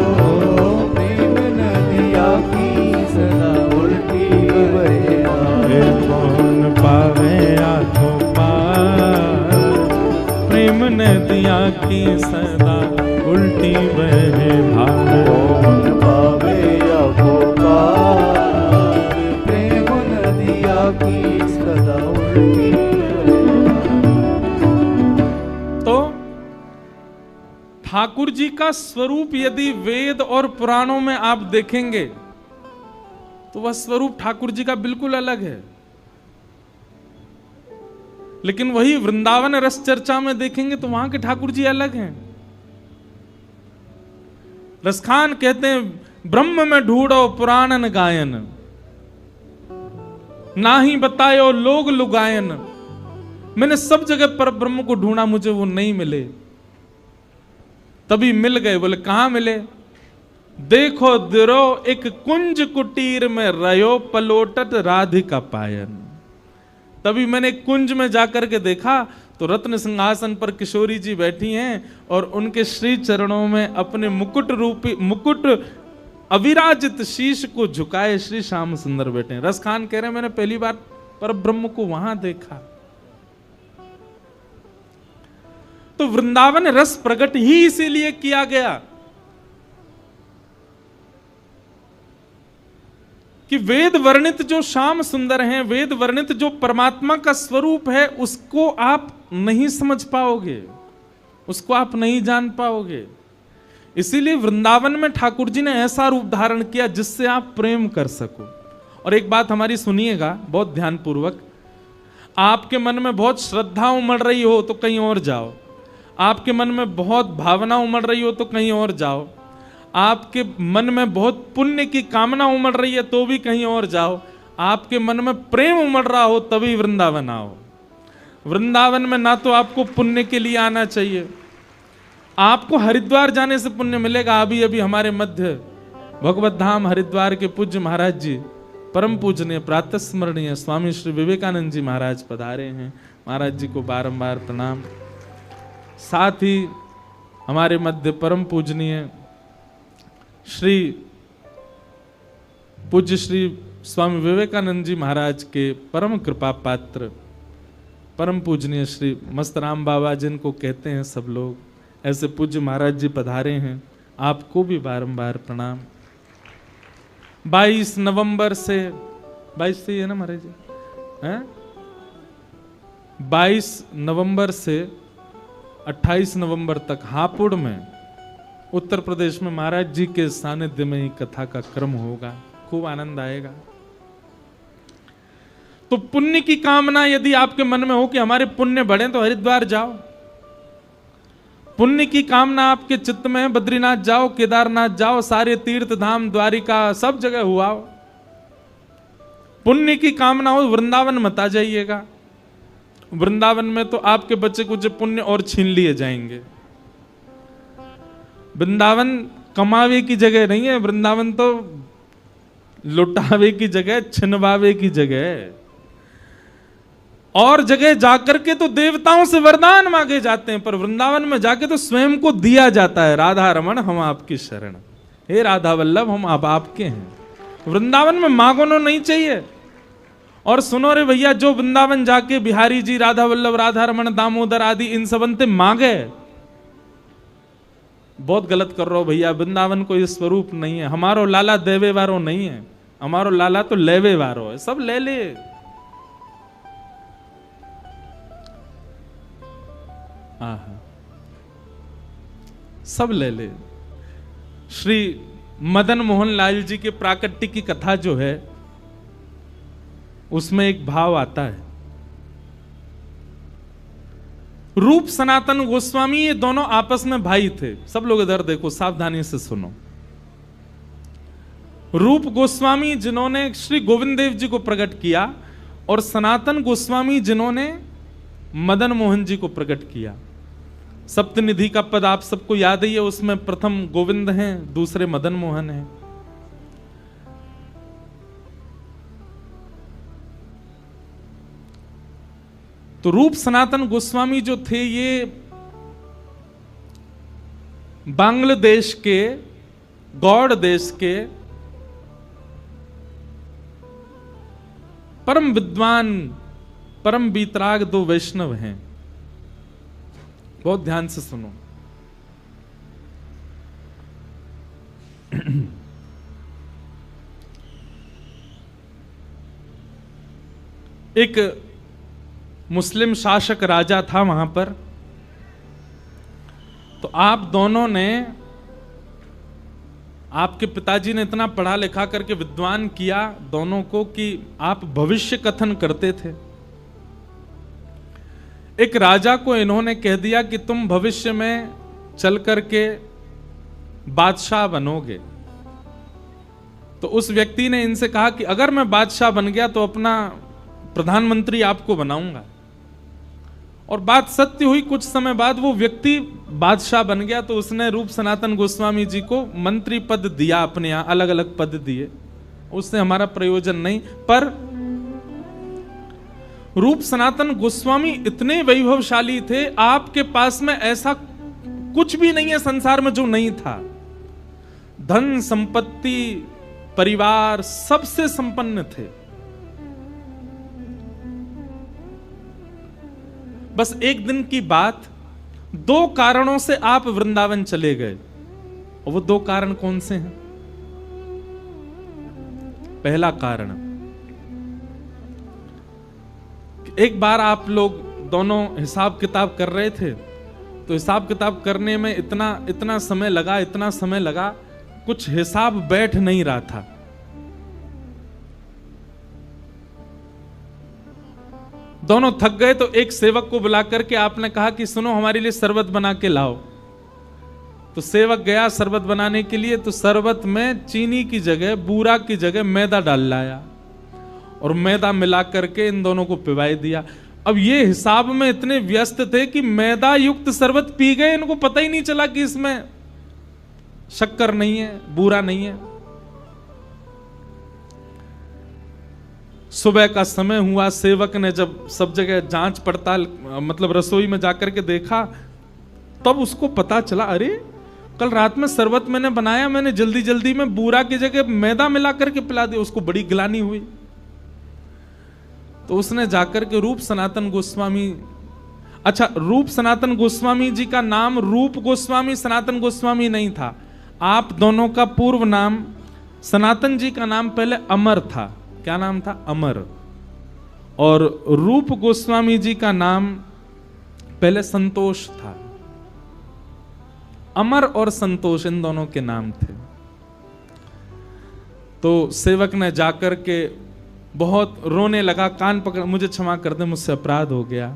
प्रेम नदिया की सदा उल्टी बह कौन पावे आँखों पार, प्रेम नदिया की सदा उल्टी बहे धार। कौन पावे आँखों पार, प्रेम नदिया की सदा उल्टी बहे धार। तो ठाकुर जी का स्वरूप यदि वेद और पुराणों में आप देखेंगे तो वह स्वरूप ठाकुर जी का बिल्कुल अलग है, लेकिन वही वृंदावन रस चर्चा में देखेंगे तो वहां के ठाकुर जी अलग हैं। रसखान कहते हैं ब्रह्म में ढूंढो पुराणन गायन, ना ही बतायो लोग लुगायन। मैंने सब जगह पर ब्रह्म को ढूंढा, मुझे वो नहीं मिले, तभी मिल गए। बोले कहां मिले? देखो दिरो एक कुंज कुटीर में रयो पलोटत राधिका पायन। तभी मैंने कुंज में जाकर के देखा तो रत्न सिंहासन पर किशोरी जी बैठी हैं और उनके श्री चरणों में अपने मुकुट रूपी मुकुट अविराजित शीश को झुकाए श्री श्याम सुंदर बैठे हैं। रसखान कह रहे हैं मैंने पहली बार पर ब्रह्म को वहां देखा। तो वृंदावन रस प्रकट ही इसीलिए किया गया कि वेद वर्णित जो श्याम सुंदर हैं, वेद वर्णित जो परमात्मा का स्वरूप है, उसको आप नहीं समझ पाओगे, उसको आप नहीं जान पाओगे। इसीलिए वृंदावन में ठाकुर जी ने ऐसा रूप धारण किया जिससे आप प्रेम कर सको। और एक बात हमारी सुनिएगा बहुत ध्यानपूर्वक, आपके मन में बहुत श्रद्धा उमड़ रही हो तो कहीं और जाओ, आपके मन में बहुत भावना उमड़ रही हो तो कहीं और जाओ, आपके मन में बहुत पुण्य की कामना उमड़ रही है तो भी कहीं और जाओ, आपके मन में प्रेम उमड़ रहा हो तभी वृंदावन आओ। वृंदावन में ना तो आपको पुण्य के लिए आना चाहिए, आपको हरिद्वार जाने से पुण्य मिलेगा। अभी अभी हमारे मध्य भगवत धाम हरिद्वार के पूज्य महाराज जी, परम पूजनीय प्रातः स्मरणीय स्वामी श्री विवेकानंद जी महाराज पधारे हैं। महाराज जी को बारंबार प्रणाम। साथ ही हमारे मध्य परम पूजनीय श्री पूज्य श्री स्वामी विवेकानंद जी महाराज के परम कृपा पात्र परम पूजनीय श्री मस्तराम बाबा जिनको कहते हैं सब लोग, ऐसे पूज्य महाराज जी पधारे हैं। आपको भी बारंबार प्रणाम। 22 नवंबर से 22 से है ना महाराज जी, हैं 22 नवंबर से 28 नवंबर तक हापुड़ में उत्तर प्रदेश में महाराज जी के सानिध्य में ही कथा का क्रम होगा। खूब आनंद आएगा। तो पुण्य की कामना यदि आपके मन में हो कि हमारे पुण्य बढ़े तो हरिद्वार जाओ। पुण्य की कामना आपके चित्त में है, बद्रीनाथ जाओ, केदारनाथ जाओ, सारे तीर्थ धाम द्वारिका सब जगह हुआ। पुण्य की कामना हो वृंदावन मत आ जाइएगा। वृंदावन में तो आपके बच्चे कुछ पुण्य और छीन लिए जाएंगे। वृंदावन कमावे की जगह नहीं है, वृंदावन तो लुटावे की जगह, छिनवावे की जगह। और जगह जाकर के तो देवताओं से वरदान मांगे जाते हैं, पर वृंदावन में जाके तो स्वयं को दिया जाता है। राधा रमण हम आपकी शरण, हे राधा वल्लभ हम अब आपके हैं। वृंदावन में मांगोनो नहीं चाहिए। और सुनो रे भैया, जो वृंदावन जाके बिहारी जी, राधा वल्लभ, राधा रमण, दामोदर आदि इन सबंते मांगे, बहुत गलत कर रहे हो भैया। वृंदावन कोई स्वरूप नहीं है। हमारो लाला देवे वारो नहीं है, हमारो लाला तो लेवे वारो है। सब ले ले। सब ले ले। श्री मदन मोहन लाल जी के प्राकट्य की कथा जो है उसमें एक भाव आता है। रूप सनातन गोस्वामी ये दोनों आपस में भाई थे। सब लोग इधर देखो, सावधानी से सुनो। रूप गोस्वामी जिन्होंने श्री गोविंद देव जी को प्रकट किया, और सनातन गोस्वामी जिन्होंने मदन मोहन जी को प्रकट किया। सप्तनिधि का पद आप सबको याद ही है, उसमें प्रथम गोविंद हैं, दूसरे मदन मोहन हैं। तो रूप सनातन गोस्वामी जो थे ये बांग्लादेश के गौड़ देश के परम विद्वान, परम बीतराग दो वैष्णव हैं। बहुत ध्यान से सुनो। एक मुस्लिम शासक राजा था वहां पर। तो आप दोनों ने, आपके पिताजी ने इतना पढ़ा लिखा करके विद्वान किया दोनों को कि आप भविष्य कथन करते थे। एक राजा को इन्होंने कह दिया कि तुम भविष्य में चल करके बादशाह बनोगे। तो उस व्यक्ति ने इनसे कहा कि अगर मैं बादशाह बन गया तो अपना प्रधानमंत्री आपको बनाऊंगा। और बात सत्य हुई। कुछ समय बाद वो व्यक्ति बादशाह बन गया। तो उसने रूप सनातन गोस्वामी जी को मंत्री पद दिया, अपने यहां अलग अलग पद दिए। उससे हमारा प्रयोजन नहीं। पर रूप सनातन गोस्वामी इतने वैभवशाली थे, आपके पास में ऐसा कुछ भी नहीं है संसार में जो नहीं था। धन संपत्ति परिवार सबसे संपन्न थे। बस एक दिन की बात, दो कारणों से आप वृंदावन चले गए, और वो दो कारण कौन से हैं? पहला कारण, एक बार आप लोग दोनों हिसाब किताब कर रहे थे, तो हिसाब किताब करने में इतना समय लगा, कुछ हिसाब बैठ नहीं रहा था। दोनों थक गए, तो एक सेवक को बुला करके आपने कहा कि सुनो, हमारे लिए शरबत बना के लाओ। तो सेवक गया शरबत बनाने के लिए, तो शरबत में चीनी की जगह, बूरा की जगह मैदा डाल लाया, और मैदा मिला करके इन दोनों को पिवाई दिया। अब ये हिसाब में इतने व्यस्त थे कि मैदा युक्त शरबत पी गए, इनको पता ही नहीं चला कि इसमें शक्कर नहीं है, बूरा नहीं है। सुबह का समय हुआ, सेवक ने जब सब जगह जांच पड़ताल, मतलब रसोई में जाकर के देखा, तब उसको पता चला, अरे कल रात में शरबत मैंने बनाया, मैंने जल्दी जल्दी में बूरा की जगह मैदा मिला करके पिला दिया। उसको बड़ी गिलानी हुई। तो उसने जाकर के रूप सनातन गोस्वामी, अच्छा, रूप सनातन गोस्वामी जी का नाम रूप गोस्वामी सनातन गोस्वामी नहीं था। आप दोनों का पूर्व नाम, सनातन जी का नाम पहले अमर था। क्या नाम था? अमर। और रूप गोस्वामी जी का नाम पहले संतोष था। अमर और संतोष इन दोनों के नाम थे। तो सेवक ने जाकर के बहुत रोने लगा, कान पकड़, मुझे क्षमा कर दे, मुझसे अपराध हो गया।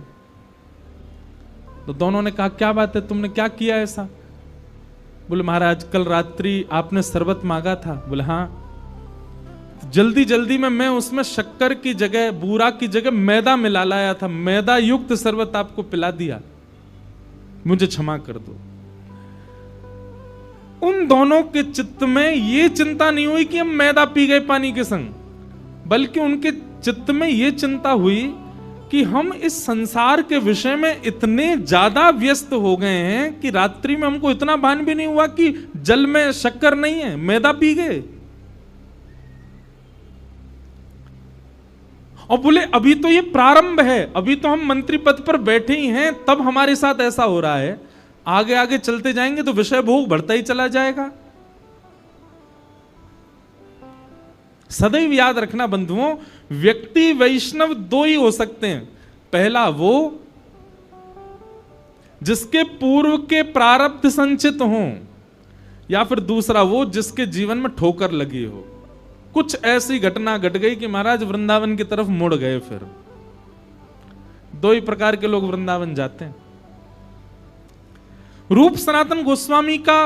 तो दोनों ने कहा, क्या बात है, तुमने क्या किया ऐसा? बोले, महाराज कल रात्रि आपने शरबत मांगा था। बोले, हाँ। जल्दी जल्दी में मैं उसमें शक्कर की जगह, बूरा की जगह मैदा मिला लाया था, मैदा युक्त शरबत आपको पिला दिया, मुझे क्षमा कर दो। उन दोनों के चित्त में ये चिंता नहीं हुई कि हम मैदा पी गए पानी के संग, बल्कि उनके चित्त में ये चिंता हुई कि हम इस संसार के विषय में इतने ज्यादा व्यस्त हो गए हैं कि रात्रि में हमको इतना भान भी नहीं हुआ कि जल में शक्कर नहीं है, मैदा पी गए। और बोले, अभी तो ये प्रारंभ है, अभी तो हम मंत्री पद पर बैठे ही हैं, तब हमारे साथ ऐसा हो रहा है। आगे आगे चलते जाएंगे तो विषय भोग बढ़ता ही चला जाएगा। सदैव याद रखना बंधुओं, व्यक्ति वैष्णव दो ही हो सकते हैं। पहला वो जिसके पूर्व के प्रारब्ध संचित हों, या फिर दूसरा वो जिसके जीवन में ठोकर लगी हो। कुछ ऐसी घटना घट गई कि महाराज वृंदावन की तरफ मुड़ गए। फिर दो ही प्रकार के लोग वृंदावन जाते हैं। रूप सनातन गोस्वामी का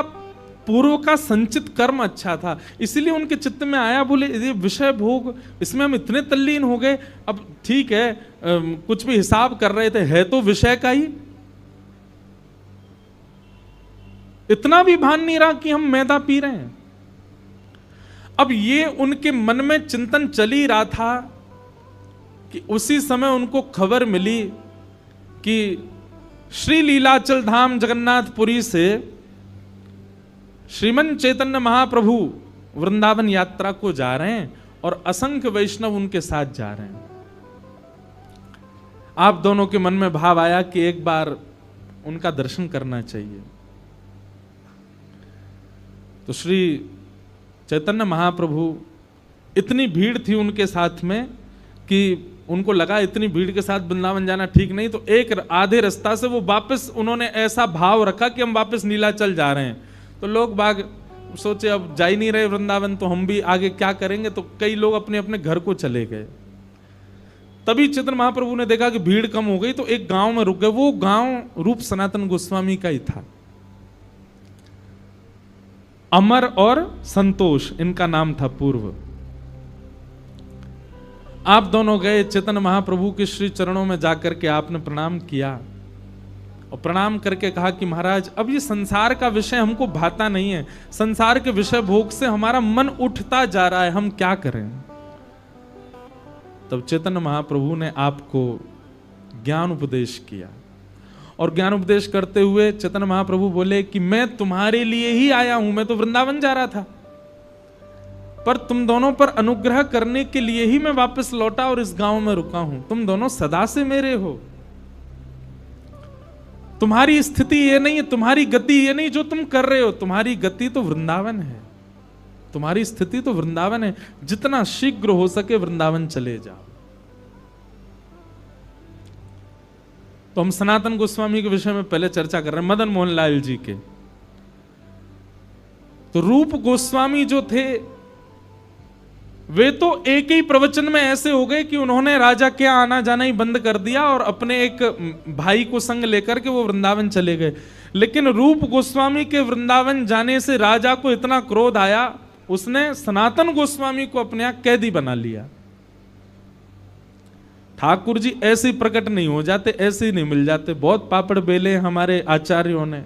पूर्व का संचित कर्म अच्छा था, इसलिए उनके चित्त में आया, बोले ये विषय भोग, इसमें हम इतने तल्लीन हो गए। अब ठीक है, कुछ भी हिसाब कर रहे थे, है तो विषय का ही, इतना भी भान नहीं रहा कि हम मैदा पी रहे हैं। अब ये उनके मन में चिंतन चल ही रहा था कि उसी समय उनको खबर मिली कि श्री लीलाचल धाम जगन्नाथपुरी से श्रीमन चैतन्य महाप्रभु वृंदावन यात्रा को जा रहे हैं और असंख्य वैष्णव उनके साथ जा रहे हैं। आप दोनों के मन में भाव आया कि एक बार उनका दर्शन करना चाहिए। तो श्री चैतन्य महाप्रभु, इतनी भीड़ थी उनके साथ में कि उनको लगा इतनी भीड़ के साथ वृंदावन जाना ठीक नहीं, तो एक आधे रास्ता से वो वापस, उन्होंने ऐसा भाव रखा कि हम वापस नीलाचल जा रहे हैं। तो लोग बाग सोचे अब जा ही नहीं रहे वृंदावन, तो हम भी आगे क्या करेंगे, तो कई लोग अपने अपने घर को चले गए। तभी चैतन्य महाप्रभु ने देखा कि भीड़ कम हो गई, तो एक गांव में रुक गए। वो गांव रूप सनातन गोस्वामी का ही था। अमर और संतोष इनका नाम था पूर्व। आप दोनों गए, चैतन्य महाप्रभु के श्री चरणों में जाकर के आपने प्रणाम किया और प्रणाम करके कहा कि महाराज अब ये संसार का विषय हमको भाता नहीं है, संसार के विषय भोग से हमारा मन उठता जा रहा है, हम क्या करें। तब चैतन्य महाप्रभु ने आपको ज्ञान उपदेश किया और ज्ञान उपदेश करते हुए चैतन्य महाप्रभु बोले कि मैं तुम्हारे लिए ही आया हूं, मैं तो वृंदावन जा रहा था, पर तुम दोनों पर अनुग्रह करने के लिए ही मैं वापस लौटा और इस गांव में रुका हूं। तुम दोनों सदा से मेरे हो, तुम्हारी स्थिति ये नहीं है, तुम्हारी गति ये नहीं जो तुम कर रहे हो, तुम्हारी गति तो वृंदावन है, तुम्हारी स्थिति तो वृंदावन है। जितना शीघ्र हो सके वृंदावन चले जाओ। तो हम सनातन गोस्वामी के विषय में पहले चर्चा कर रहे हैं, मदन मोहन लाल जी के। तो रूप गोस्वामी जो थे वे तो एक ही प्रवचन में ऐसे हो गए कि उन्होंने राजा के आना जाना ही बंद कर दिया और अपने एक भाई को संग लेकर के वो वृंदावन चले गए। लेकिन रूप गोस्वामी के वृंदावन जाने से राजा को इतना क्रोध आया, उसने सनातन गोस्वामी को अपने यहां कैदी बना लिया। ठाकुर जी ऐसे ही प्रकट नहीं हो जाते, ऐसे ही नहीं मिल जाते। बहुत पापड़ बेले हमारे आचार्यों ने,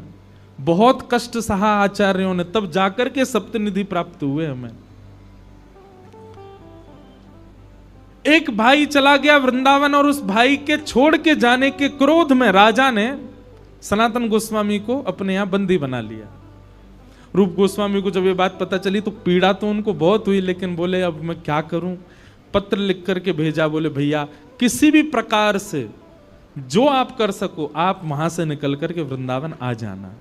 बहुत कष्ट सहा आचार्यों ने, तब जाकर के सप्तनिधि प्राप्त हुए हमें। एक भाई चला गया वृंदावन और उस भाई के छोड़ के जाने के क्रोध में राजा ने सनातन गोस्वामी को अपने यहां बंदी बना लिया। रूप गोस्वामी को जब ये बात पता चली तो पीड़ा तो उनको बहुत हुई, लेकिन बोले अब मैं क्या करूं। पत्र लिख करके भेजा, बोले भैया किसी भी प्रकार से जो आप कर सको आप वहां से निकल करके वृंदावन आ जाना।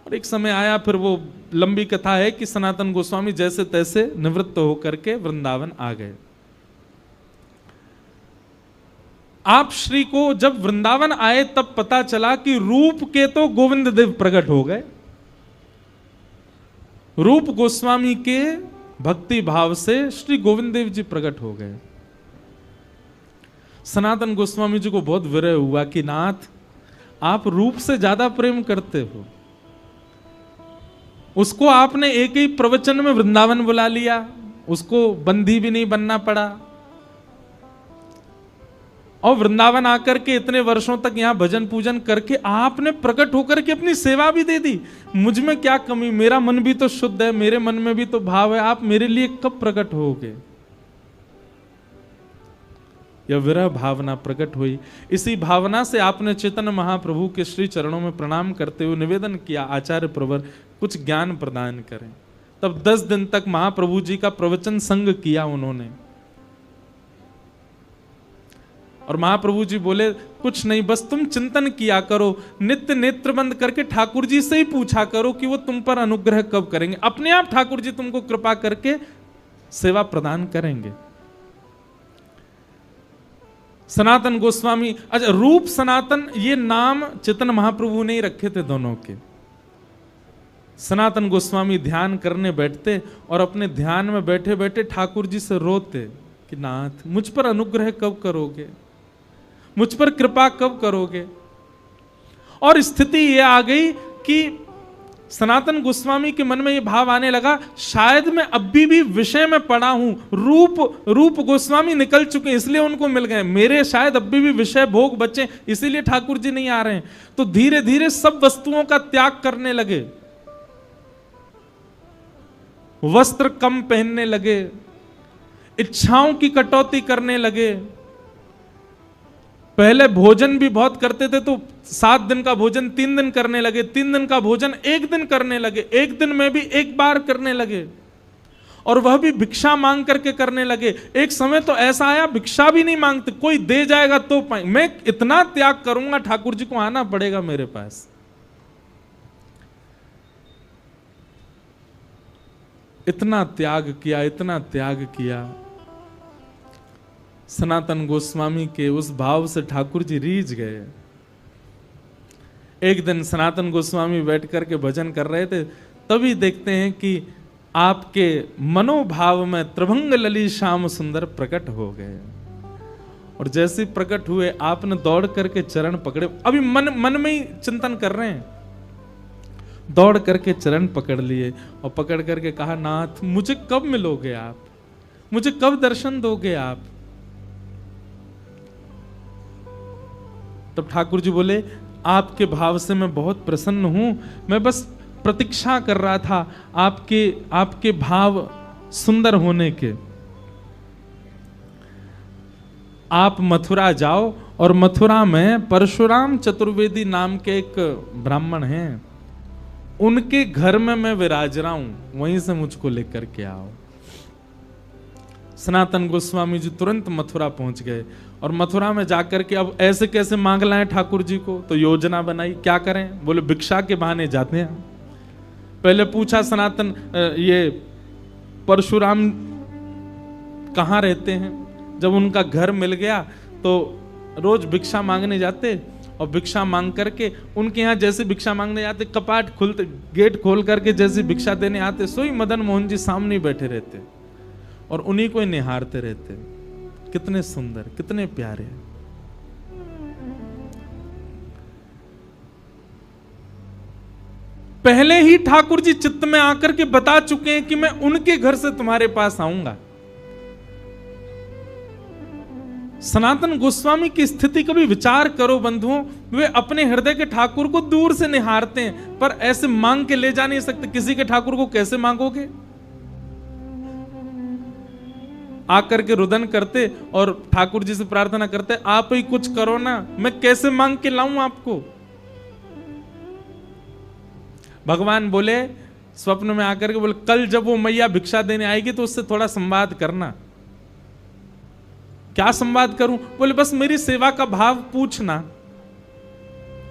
और एक समय आया, फिर वो लंबी कथा है कि सनातन गोस्वामी जैसे तैसे निवृत्त होकर के वृंदावन आ गए। आप श्री को जब वृंदावन आए तब पता चला कि रूप के तो गोविंद देव प्रकट हो गए। रूप गोस्वामी के भक्ति भाव से श्री गोविंद देव जी प्रकट हो गए। सनातन गोस्वामी जी को बहुत विरह हुआ कि नाथ आप रूप से ज्यादा प्रेम करते हो, उसको आपने एक ही प्रवचन में वृंदावन बुला लिया, उसको बंदी भी नहीं बनना पड़ा, और वृंदावन आकर के इतने वर्षों तक यहां भजन पूजन करके आपने प्रकट होकर के अपनी सेवा भी दे दी। मुझ में क्या कमी, मेरा मन भी तो शुद्ध है, मेरे मन में भी तो भाव है, आप मेरे लिए कब प्रकट होगे। यह विरह भावना प्रकट हुई। इसी भावना से आपने चैतन्य महाप्रभु के श्री चरणों में प्रणाम करते हुए निवेदन किया, आचार्य प्रवर कुछ ज्ञान प्रदान करें। तब 10 दिन तक महाप्रभु जी का प्रवचन संग किया उन्होंने। और महाप्रभु जी बोले कुछ नहीं, बस तुम चिंतन किया करो, नित्य नेत्र बंद करके ठाकुर जी से ही पूछा करो कि वो तुम पर अनुग्रह कब करेंगे, अपने आप ठाकुर जी तुमको कृपा करके सेवा प्रदान करेंगे। सनातन गोस्वामी, अच्छा रूप सनातन ये नाम चैतन्य महाप्रभु ने ही रखे थे दोनों के। सनातन गोस्वामी ध्यान करने बैठते और अपने ध्यान में बैठे बैठे ठाकुर जी से रोते कि नाथ मुझ पर अनुग्रह कब करोगे, मुझ पर कृपा कब करोगे। और स्थिति ये आ गई कि सनातन गोस्वामी के मन में ये भाव आने लगा, शायद मैं अभी भी विषय में पड़ा हूं, रूप गोस्वामी निकल चुके इसलिए उनको मिल गए, मेरे शायद अभी भी विषय भोग बचे इसीलिए ठाकुर जी नहीं आ रहे हैं। तो धीरे धीरे सब वस्तुओं का त्याग करने लगे, वस्त्र कम पहनने लगे, इच्छाओं की कटौती करने लगे। पहले भोजन भी बहुत करते थे, तो 7 दिन का भोजन 3 दिन करने लगे, 3 दिन का भोजन 1 दिन करने लगे, 1 दिन में भी 1 बार करने लगे, और वह भी भिक्षा मांग करके करने लगे। एक समय तो ऐसा आया भिक्षा भी नहीं मांगते, कोई दे जाएगा तो पाए, मैं इतना त्याग करूंगा ठाकुर जी को आना पड़ेगा मेरे पास। इतना त्याग किया, इतना त्याग किया। सनातन गोस्वामी के उस भाव से ठाकुर जी रीझ गए। एक दिन सनातन गोस्वामी बैठ करके भजन कर रहे थे, तभी देखते हैं कि आपके मनोभाव में त्रिभंग लली श्याम सुंदर प्रकट हो गए। और जैसे प्रकट हुए आपने दौड़ करके चरण पकड़े, अभी मन में ही चिंतन कर रहे हैं, दौड़ करके चरण पकड़ लिए और पकड़ करके कहा नाथ मुझे कब मिलोगे आप, मुझे कब दर्शन दोगे आप। तब ठाकुर जी बोले आपके भाव से मैं बहुत प्रसन्न हूं, मैं बस प्रतीक्षा कर रहा था आपके भाव सुंदर होने के। आप मथुरा जाओ और मथुरा में परशुराम चतुर्वेदी नाम के एक ब्राह्मण हैं, उनके घर में मैं विराज रहा हूं, वहीं से मुझको लेकर के आओ। सनातन गोस्वामी जी तुरंत मथुरा पहुंच गए और मथुरा में जाकर के अब ऐसे कैसे मांग लाएं ठाकुर जी को, तो योजना बनाई। क्या करें? बोले भिक्षा के बहाने जाते हैं। पहले पूछा सनातन ये परशुराम कहाँ रहते हैं। जब उनका घर मिल गया तो रोज भिक्षा मांगने जाते, और भिक्षा मांग करके उनके यहाँ जैसे भिक्षा मांगने जाते, कपाट खुलते, गेट खोल करके जैसे भिक्षा देने आते, सोई मदन मोहन जी सामने बैठे रहते और उन्हीं को ही निहारते रहते। कितने सुंदर, कितने प्यारे। पहले ही ठाकुर जी चित्त में आकर के बता चुके हैं कि मैं उनके घर से तुम्हारे पास आऊंगा। सनातन गोस्वामी की स्थिति कभी विचार करो बंधुओं, वे अपने हृदय के ठाकुर को दूर से निहारते हैं, पर ऐसे मांग के ले जा नहीं सकते। किसी के ठाकुर को कैसे मांगोगे? आकर के रुदन करते और ठाकुर जी से प्रार्थना करते, आप ही कुछ करो ना, मैं कैसे मांग के लाऊं आपको। भगवान बोले स्वप्न में आकर के, बोले कल जब वो मैया भिक्षा देने आएगी तो उससे थोड़ा संवाद करना। क्या संवाद करूं? बोले बस मेरी सेवा का भाव पूछना,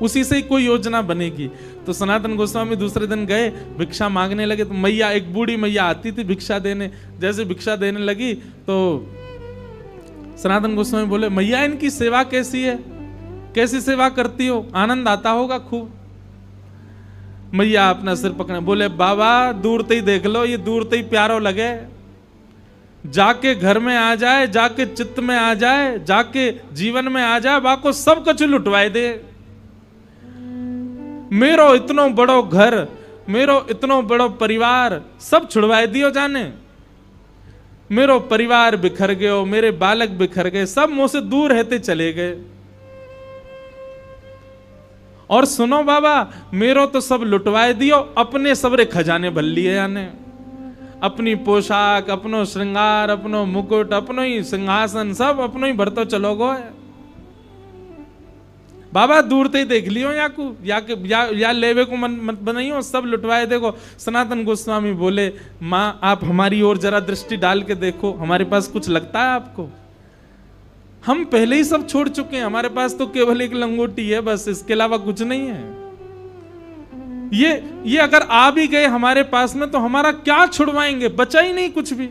उसी से ही कोई योजना बनेगी। तो सनातन गोस्वामी दूसरे दिन गए, भिक्षा मांगने लगे। तो मैया, एक बूढ़ी मैया आती थी भिक्षा देने। जैसे भिक्षा देने लगी तो सनातन गोस्वामी बोले, मैया इनकी सेवा कैसी है, कैसी सेवा करती हो, आनंद आता होगा खूब। मैया अपना सिर पकड़े, बोले बाबा दूर से ही देख लो, ये दूर से ही प्यारो लगे, जाके घर में आ जाए, जाके चित्त में आ जाए, जाके जीवन में आ जाए, बाको सब कुछ लुटवाए दे। मेरो इतनो बड़ो घर, मेरो इतनो बड़ो परिवार सब छुड़वाए दियो जाने। मेरो परिवार बिखर गयो, मेरे बालक बिखर गए, सब मुंह से दूर रहते चले गए। और सुनो बाबा, मेरो तो सब लुटवाए दियो, अपने सबरे खजाने भर लिए जाने। अपनी पोशाक, अपनो श्रृंगार, अपनो मुकुट, अपनो ही सिंहासन, सब अपनो ही भरतो चलो गो। बाबा दूर से ही देख लियो या लेवे को मन मत बनाइयो, सब लुटवाए देखो। सनातन गोस्वामी बोले, माँ आप हमारी ओर जरा दृष्टि डाल के देखो, हमारे पास कुछ लगता है आपको? हम पहले ही सब छोड़ चुके हैं, हमारे पास तो केवल एक लंगोटी है बस, इसके अलावा कुछ नहीं है। ये अगर आ भी गए हमारे पास में तो हमारा क्या छुड़वाएंगे? बचा ही नहीं कुछ भी।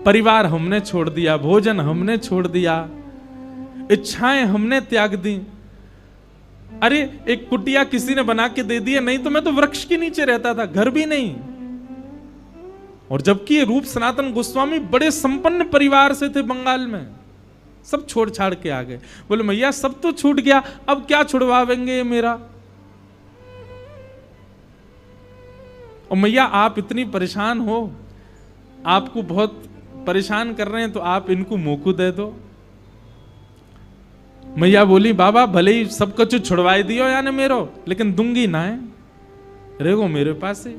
परिवार हमने छोड़ दिया, भोजन हमने छोड़ दिया, इच्छाएं हमने त्याग दी। अरे एक कुटिया किसी ने बना के दे दी है, नहीं तो मैं तो वृक्ष के नीचे रहता था, घर भी नहीं। और जबकि ये रूप सनातन गोस्वामी बड़े संपन्न परिवार से थे बंगाल में, सब छोड़ छाड़ के आ गए। बोले मैया सब तो छूट गया, अब क्या छुड़वावेंगे मेरा? और मैया आप इतनी परेशान हो, आपको बहुत परेशान कर रहे हैं, तो आप इनको मोकू दे दो। मैया बोली बाबा भले ही सब कुछ छुड़वाई दियो यानी मेरो, लेकिन दूंगी ना है, रहेगो मेरे पास ही।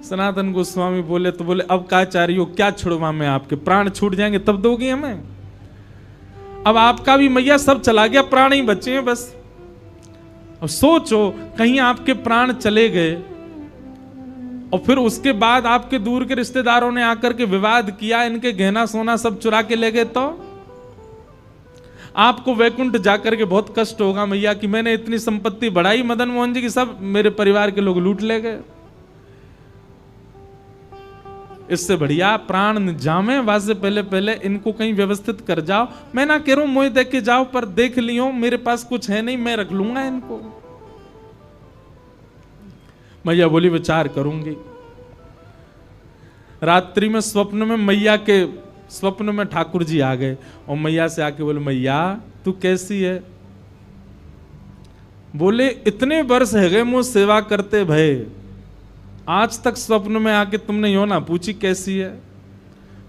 सनातन गोस्वामी बोले तो बोले अब क्या चाह रही हो, क्या छुड़वा मैं आपके? प्राण छूट जाएंगे तब दोगी हमें? अब आपका भी मैया सब चला गया, प्राण ही बचे हैं बस। अब सोचो कहीं आपके प्राण चले गए और फिर उसके बाद आपके दूर के रिश्तेदारों ने आकर के विवाद किया, इनके गहना सोना सब चुरा के ले गए, तो आपको वैकुंठ जाकर के बहुत कष्ट होगा मैया कि मैंने इतनी संपत्ति बढ़ाई मदन मोहन जी की, सब मेरे परिवार के लोग लूट ले गए। इससे बढ़िया प्राण जामे वासे पहले पहले इनको कहीं व्यवस्थित कर जाओ। मैं ना कह रहा हूं मोह देख के जाओ, पर देख लियो मेरे पास कुछ है नहीं, मैं रख लूंगा इनको। मैया बोली विचार करूंगी। रात्रि में स्वप्न में मैया के स्वप्न में ठाकुर जी आ गए और मैया से आके बोले मैया तू कैसी है? बोले इतने वर्ष है गए मुझ सेवा करते भय, आज तक स्वप्न में आके तुमने यो ना पूछी कैसी है?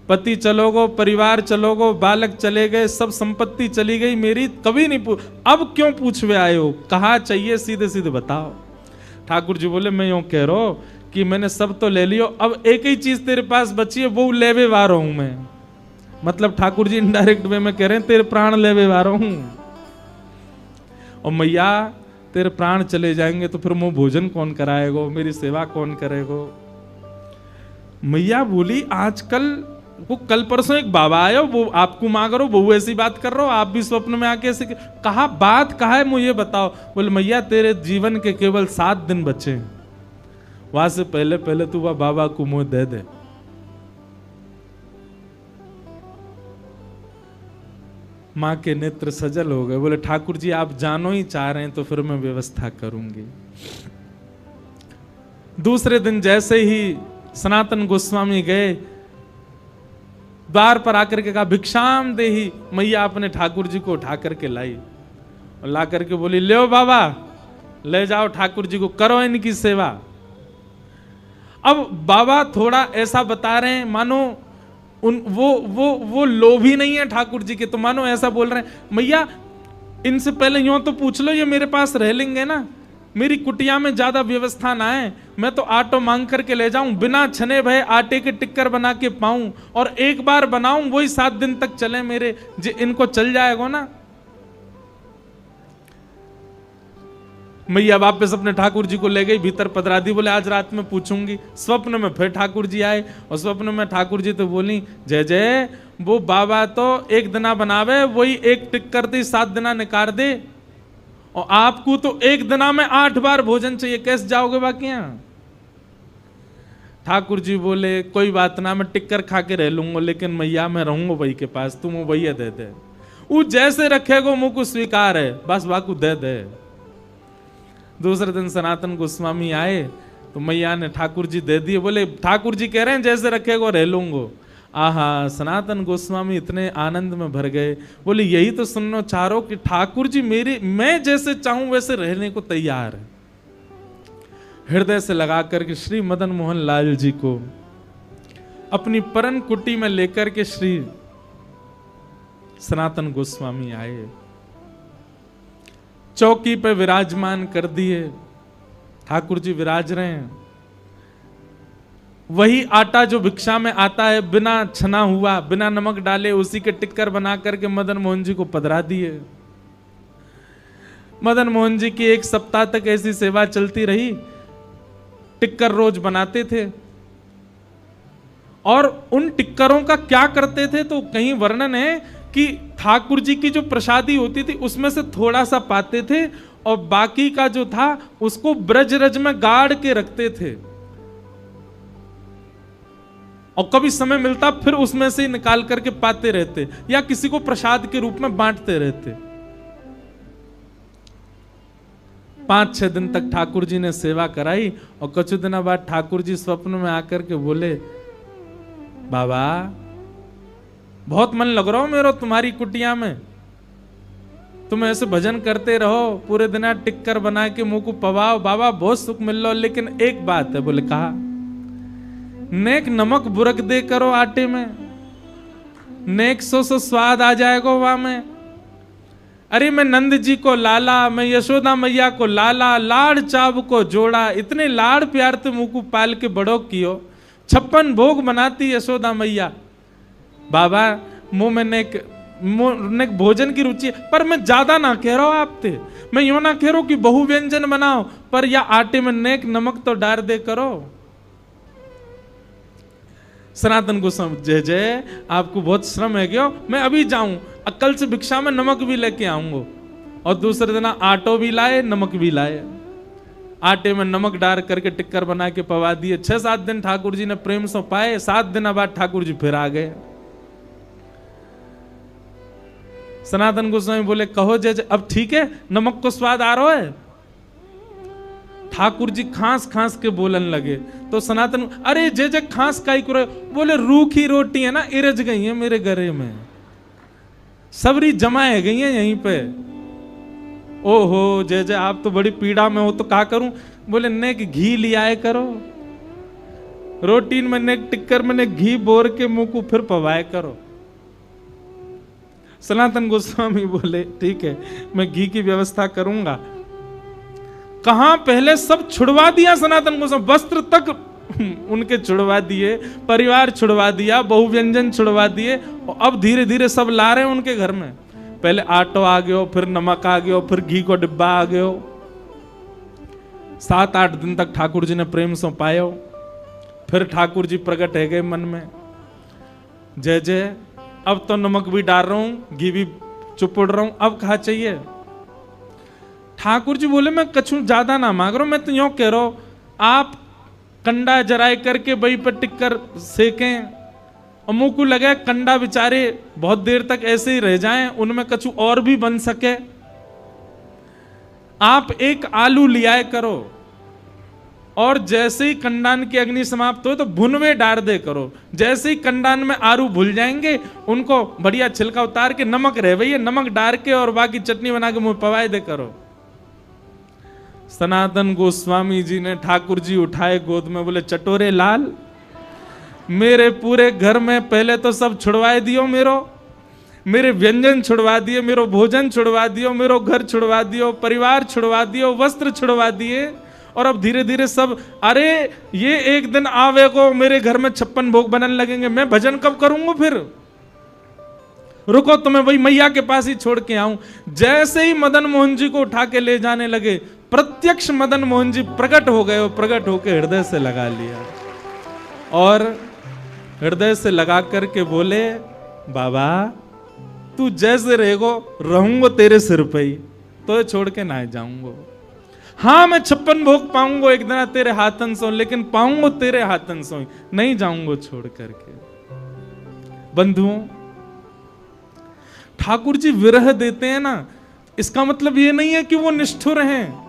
पति चलोगो, परिवार चलोगो, बालक चले गए, सब संपत्ति चली गई मेरी, कभी नहीं अब क्यों पूछवे आए हो? कहा चाहिए सीधे सीधे बताओ। ठाकुर जी बोले मैं यूं कह रहा हूं कि मैंने सब तो ले लियो, अब एक ही चीज तेरे पास बची है, वो लेवे वारो हूं मैं। मतलब ठाकुर जी इनडायरेक्ट वे में कह रहे हैं तेरे प्राण लेवे वारो हूं। और मैया तेरे प्राण चले जाएंगे तो फिर मुंह भोजन कौन कराएगो, मेरी सेवा कौन करेगो? मैया बोली आजकल वो कल परसों एक बाबा आयो, वो आपको मांग रहो, वो ऐसी बात कर रहे हो, आप भी स्वप्न में आके ऐसे कहा, बात कहा है मुझे बताओ। बोले मैया तेरे जीवन के केवल 7 दिन बचे हैं, वहां से पहले पहले तू वह बाबा को मुंह दे दे। मां के नेत्र सजल हो गए, बोले ठाकुर जी आप जानो ही चाह रहे हैं तो फिर मैं व्यवस्था करूंगी। दूसरे दिन जैसे ही सनातन गोस्वामी गए, द्वार पर आकर के कहा भिक्षाम देही, मैया अपने ठाकुर जी को उठा करके लाई और ला करके बोली ले बाबा ले जाओ ठाकुर जी को, करो इनकी सेवा। अब बाबा थोड़ा ऐसा बता रहे हैं मानो वो लोभी नहीं है ठाकुर जी के, तो मानो ऐसा बोल रहे हैं मैया इनसे पहले यूं तो पूछ लो, ये मेरे पास रह लेंगे ना, मेरी कुटिया में ज्यादा व्यवस्था ना है, मैं तो आटो मांग करके ले जाऊं, बिना छने भय आटे के टिक्कर बना के पाऊं, और एक बार बनाऊं वही 7 दिन तक चले मेरे, इनको चल जाएगा ना। मैया वापस अपने ठाकुर जी को ले गई, भीतर पधरा दी, बोले आज रात में पूछूंगी। स्वप्न में फिर ठाकुर जी आए और स्वप्न में ठाकुर जी तो बोली जय जय, वो बाबा तो एक दिना बनावे, वही एक टिक्कर दी 7 दिना निकाल दे, और आपको तो एक दिना में 8 बार भोजन चाहिए, कैसे जाओगे बाकी यहाँ। ठाकुर जी बोले कोई बात ना, मैं टिक्कर खा के रह लूंगा, लेकिन मैया मैं रहूंगा वही के पास, तुम वो भैया दे दे, वो जैसे रखेगो मुंह को स्वीकार है, बस बाकू दे दे। दूसरे दिन सनातन गोस्वामी आए तो मैया ने ठाकुर जी दे दिए, बोले ठाकुर जी कह रहे हैं जैसे रखेगो रह लूंगो। आहा, सनातन गोस्वामी इतने आनंद में भर गए, बोले यही तो सुनना चाह रहा हूं कि ठाकुर जी मैं जैसे चाहूं वैसे रहने को तैयार है। हृदय से लगा करके श्री मदन मोहन लाल जी को अपनी परन कुटी में लेकर के श्री सनातन गोस्वामी आए, चौकी पे विराजमान कर दिए, ठाकुर जी विराज रहे हैं। वही आटा जो भिक्षा में आता है, बिना छना हुआ, बिना नमक डाले, उसी के टिक्कर बना करके मदन मोहन जी को पधरा दिए। मदन मोहन जी की 1 सप्ताह तक ऐसी सेवा चलती रही, टिक्कर रोज बनाते थे, और उन टिक्करों का क्या करते थे तो कहीं वर्णन है कि ठाकुर जी की जो प्रसादी होती थी उसमें से थोड़ा सा पाते थे, और बाकी का जो था उसको ब्रजरज में गाड़ के रखते थे, और कभी समय मिलता फिर उसमें से निकाल करके पाते रहते, या किसी को प्रसाद के रूप में बांटते रहते। 5-6 दिन तक ठाकुर जी ने सेवा कराई, और कुछ दिनों बाद ठाकुर जी स्वप्न में आकर के बोले बाबा बहुत मन लग रहा हो मेरा तुम्हारी कुटिया में, तुम ऐसे भजन करते रहो, पूरे दिन टिक्कर बना के मुंह को पवाओ, बाबा बहुत सुख मिल रहा, लेकिन एक बात है। बोले कहा नेक नमक बुरक दे करो आटे में, नेक सो स्वाद आ जाएगा वहां में। अरे मैं नंद जी को लाला, मैं यशोदा मैया को लाला, लाड़ चाव को जोड़ा, इतने लाड़ प्यार से मुंह को पाल के बड़ो कियो, 56 भोग बनाती यशोदा मैया। बाबा मुंह में नेक भोजन की रुचि है, पर मैं ज्यादा ना कह रहा हूं आपसे, मैं यूं ना कह रहा हूं कि बहु व्यंजन बनाओ, पर या आटे में नेक नमक तो डाल दे करो। सनातन गोस्वामी जय जय, आपको बहुत श्रम है क्यों, मैं अभी जाऊं, कल से भिक्षा में नमक भी लेके आऊंगा। और दूसरे दिन आटो भी लाए, नमक भी लाए, आटे में नमक डाल करके टिक्कर बना के पवा दिए। 6-7 दिन ठाकुर जी ने प्रेम से पाए, 7 दिन बाद ठाकुर जी फिर आ गए। सनातन गोस्वामी बोले कहो जय जय, अब ठीक है, नमक को स्वाद आ रहा है। ठाकुर जी खांस खांस के बोलन लगे, तो सनातन अरे जय जय खांस काई करे, बोले रूखी रोटी है ना, इरज गई है मेरे गले में, सबरी जमाए गई है यहीं पे। ओहो जय जय, आप तो बड़ी पीड़ा में हो, तो क्या करूं। बोले नेक घी लियाए करो, रोटी में नेक टिक्कर में नेक घी बोर के मुंह को फिर पवाए करो। सनातन गोस्वामी बोले ठीक है, मैं घी की व्यवस्था करूंगा। कहां पहले सब छुड़वा दिया सनातन गोस्वामी, वस्त्र तक उनके छुड़वा दिए, परिवार छुड़वा दिया, बहु व्यंजन छुड़वा दिए, और अब धीरे धीरे सब ला रहे हैं उनके घर में। पहले आटो आ गयो, फिर नमक आ गयो, फिर घी को डिब्बा आ गयो। 7-8 दिन तक ठाकुर जी ने प्रेम से पायो, फिर ठाकुर जी प्रकट है गए मन में। जय जय, अब तो नमक भी डाल रहा हूं, घी भी चुपुड़ रहा हूं, अब कहा चाहिए। ठाकुर जी बोले मैं कछु ज्यादा ना मांग रहा हूं, मैं तो यूं कह रहा हूं आप कंडा जराए करके वही पर टिक कर सेकें, और मुंह को लगे कंडा बेचारे बहुत देर तक ऐसे ही रह जाएं, उनमें कछु और भी बन सके। आप एक आलू लियाए करो और जैसे ही कंडान की अग्नि समाप्त हो तो भुनवे डाल दे करो। जैसे ही कंडान में आलू भूल जाएंगे, उनको बढ़िया छिलका उतार के नमक रह भैया नमक डाल के और बाकी चटनी बना के मुंह पवाए दे करो। सनातन गोस्वामी जी ने ठाकुर जी उठाए गोद में, बोले चटोरे लाल, मेरे पूरे घर में पहले तो सब छुड़वाए दियो, मेरे व्यंजन छुड़वा दिए, मेरो भोजन छुड़वा दियो, मेरो घर छुड़वा दियो, परिवार छुड़वा दियो, वस्त्र छुड़वा दिए, और अब धीरे धीरे सब, अरे ये एक दिन आवेगो मेरे घर में 56 भोग बनने लगेंगे, मैं भजन कब करूंगा फिर, रुको तो मैं वही मैया के पास ही छोड़ के आऊं। जैसे ही मदन मोहन जी को उठा के ले जाने लगे, प्रत्यक्ष मदन मोहन जी प्रकट हो गए, प्रकट होकर हृदय से लगा लिया और हृदय से लगा करके बोले बाबा तू जैसे रहेगो रहूंगो तेरे सिर पे ही, तो छोड़ के ना जाऊंगो। हाँ मैं 56 भोग पाऊंगो एक दिन तेरे हाथन सो, लेकिन पाऊंगो तेरे हाथन सो, नहीं जाऊंगो छोड़ करके। बंधुओं, ठाकुर जी विरह देते हैं ना, इसका मतलब ये नहीं है कि वो निष्ठुर हैं।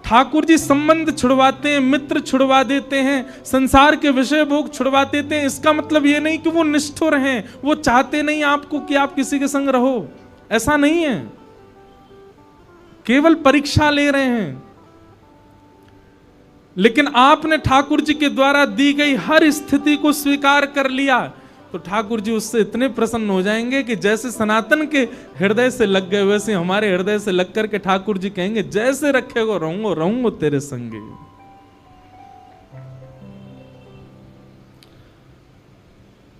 ठाकुर जी संबंध छुड़वाते हैं, मित्र छुड़वा देते हैं, संसार के विषय भोग छुड़वा देते हैं, इसका मतलब ये नहीं कि वो निष्ठुर हैं। वो चाहते नहीं आपको कि आप किसी के संग रहो, ऐसा नहीं है, केवल परीक्षा ले रहे हैं। लेकिन आपने ठाकुर जी के द्वारा दी गई हर स्थिति को स्वीकार कर लिया तो ठाकुर जी उससे इतने प्रसन्न हो जाएंगे कि जैसे सनातन के हृदय से लग गए वैसे हमारे हृदय से लग करके ठाकुर जी कहेंगे जैसे रखेगो रहूंगो तेरे संगे।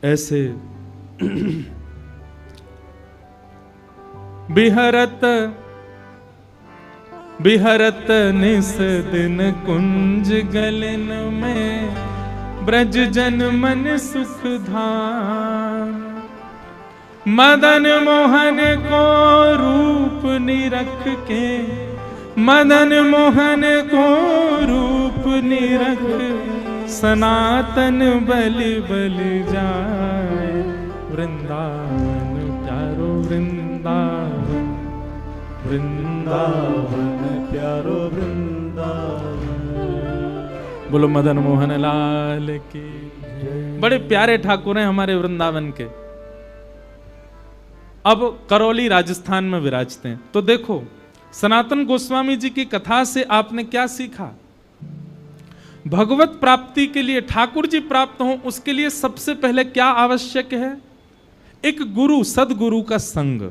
ऐसे बिहरत निस दिन कुंज गलन में, ब्रज जन मन सुख धाम। मदन मोहन को रूप निरख के, मदन मोहन को रूप निरख, सनातन बलि बलि जाए। वृंदावन प्यारो वृंदावन, वृंदावन प्यारो वृंदावन। बोलो मदन मोहन लाल की। बड़े प्यारे ठाकुर हैं हमारे वृंदावन के। अब करौली राजस्थान में विराजते हैं। तो देखो सनातन गोस्वामी जी की कथा से आपने क्या सीखा। भगवत प्राप्ति के लिए, ठाकुर जी प्राप्त हो उसके लिए सबसे पहले क्या आवश्यक है? एक गुरु, सदगुरु का संग।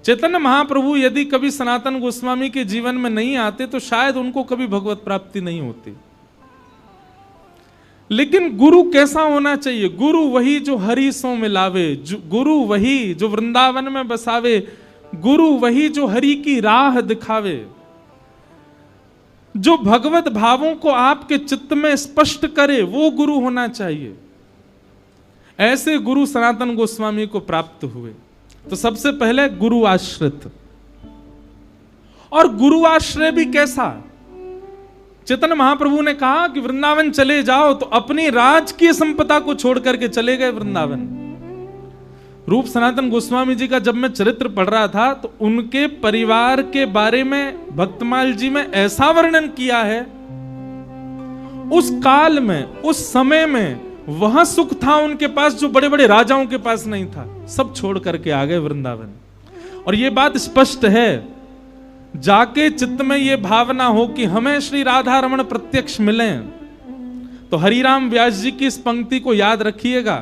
चैतन्य महाप्रभु यदि कभी सनातन गोस्वामी के जीवन में नहीं आते तो शायद उनको कभी भगवत प्राप्ति नहीं होती। लेकिन गुरु कैसा होना चाहिए? गुरु वही जो हरि सो मिलावे, गुरु वही जो वृंदावन में बसावे, गुरु वही जो हरि की राह दिखावे, जो भगवत भावों को आपके चित्त में स्पष्ट करे, वो गुरु होना चाहिए। ऐसे गुरु सनातन गोस्वामी को प्राप्त हुए। तो सबसे पहले गुरु आश्रित। और गुरु आश्रय भी कैसा? चैतन्य महाप्रभु ने कहा कि वृंदावन चले जाओ तो अपनी राजकीय संपदा को छोड़ करके चले गए वृंदावन। रूप सनातन गोस्वामी जी का जब मैं चरित्र पढ़ रहा था तो उनके परिवार के बारे में भक्तमाल जी में ऐसा वर्णन किया है, उस काल में, उस समय में वह सुख था उनके पास जो बड़े बड़े राजाओं के पास नहीं था। सब छोड़ करके आ गए वृंदावन। और यह बात स्पष्ट है, जाके चित्त में यह भावना हो कि हमें श्री राधा रमण प्रत्यक्ष मिले तो हरिराम व्यास जी की इस पंक्ति को याद रखिएगा,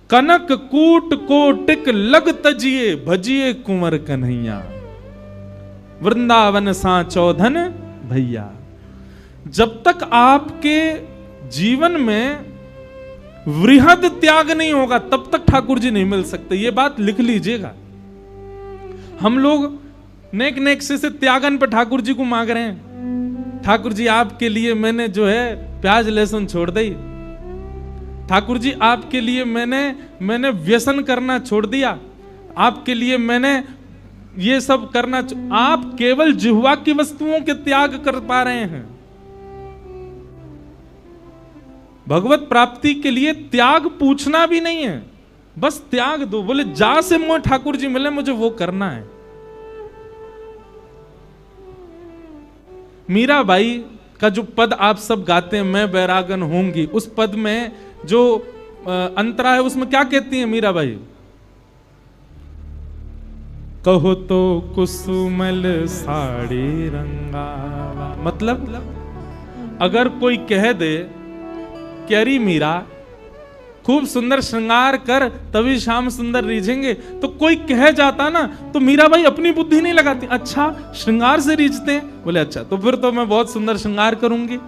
कनक कूट कोटिक लग तजिए, भजिए कुंवर कन्हैया, वृंदावन सा चौधन भैया। जब तक आपके जीवन में वृहद त्याग नहीं होगा तब तक ठाकुर जी नहीं मिल सकते। ये बात लिख लीजिएगा। हम लोग नेक नेक से त्यागन पे ठाकुर जी को मांग रहे हैं, ठाकुर जी आपके लिए मैंने जो है प्याज लहसुन छोड़ दी, ठाकुर जी आपके लिए मैंने व्यसन करना छोड़ दिया, आपके लिए मैंने ये सब करना, आप केवल जिह्वा की वस्तुओं के त्याग कर पा रहे हैं। भगवत प्राप्ति के लिए त्याग पूछना भी नहीं है, बस त्याग दो। बोले जा से मोह ठाकुर जी मिले, मुझे वो करना है। मीराबाई का जो पद आप सब गाते हैं, मैं बैरागन होंगी, उस पद में जो अंतरा है उसमें क्या कहती है मीराबाई? कहो तो कुसुमल साड़ी रंगावा। मतलब अगर कोई कह दे कि अरे मीरा खूब सुंदर श्रृंगार कर तभी श्याम सुंदर रीझेंगे, तो कोई कह जाता ना तो मीराबाई अपनी बुद्धि नहीं लगाती, अच्छा श्रृंगार से रीझते हैं, बोले अच्छा तो फिर तो मैं बहुत सुंदर श्रृंगार करूंगी।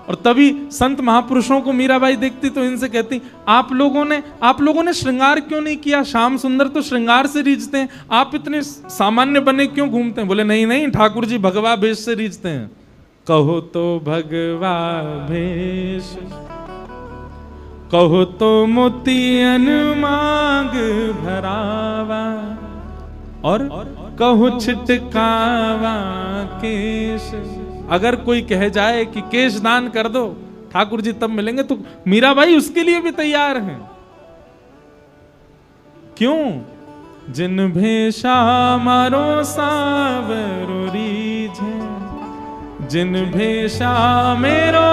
और तभी संत महापुरुषों को मीराबाई देखती तो इनसे कहती, आप लोगों ने श्रृंगार क्यों नहीं किया? श्याम सुंदर तो श्रृंगार से रीझते हैं, आप इतने सामान्य बने क्यों घूमते हैं? बोले नहीं नहीं, ठाकुर जी भगवा भेष से रीझते हैं। कहो तो भगवा भेष, कहो तो मोतियन मांग भरावा, और कहो छिटकावा केश। अगर कोई कह जाए कि केश दान कर दो ठाकुर जी तब मिलेंगे, तो मीराबाई उसके लिए भी तैयार हैं। क्यों? जिन भेषा मारो सावरो रीझे, जिन भेषा मेरो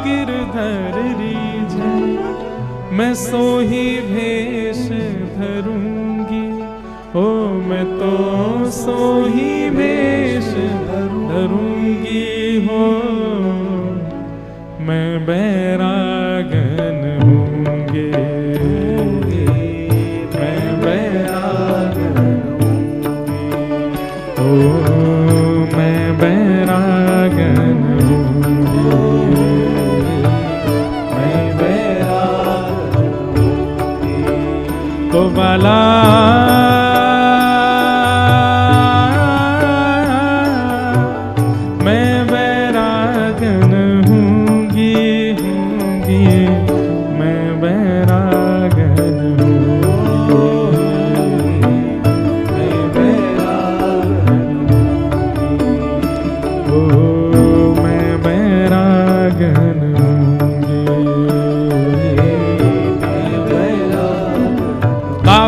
गिरधर रीझे, मैं सोही भेष धरूंगी, ओ मैं तो सोही भेष धरूंगी, हो मैं बैरागन होंगे, मैं बैरागन होंगे, ओ मैं बैरागन होंगे, मैं बैरागन होंगे। तो बाला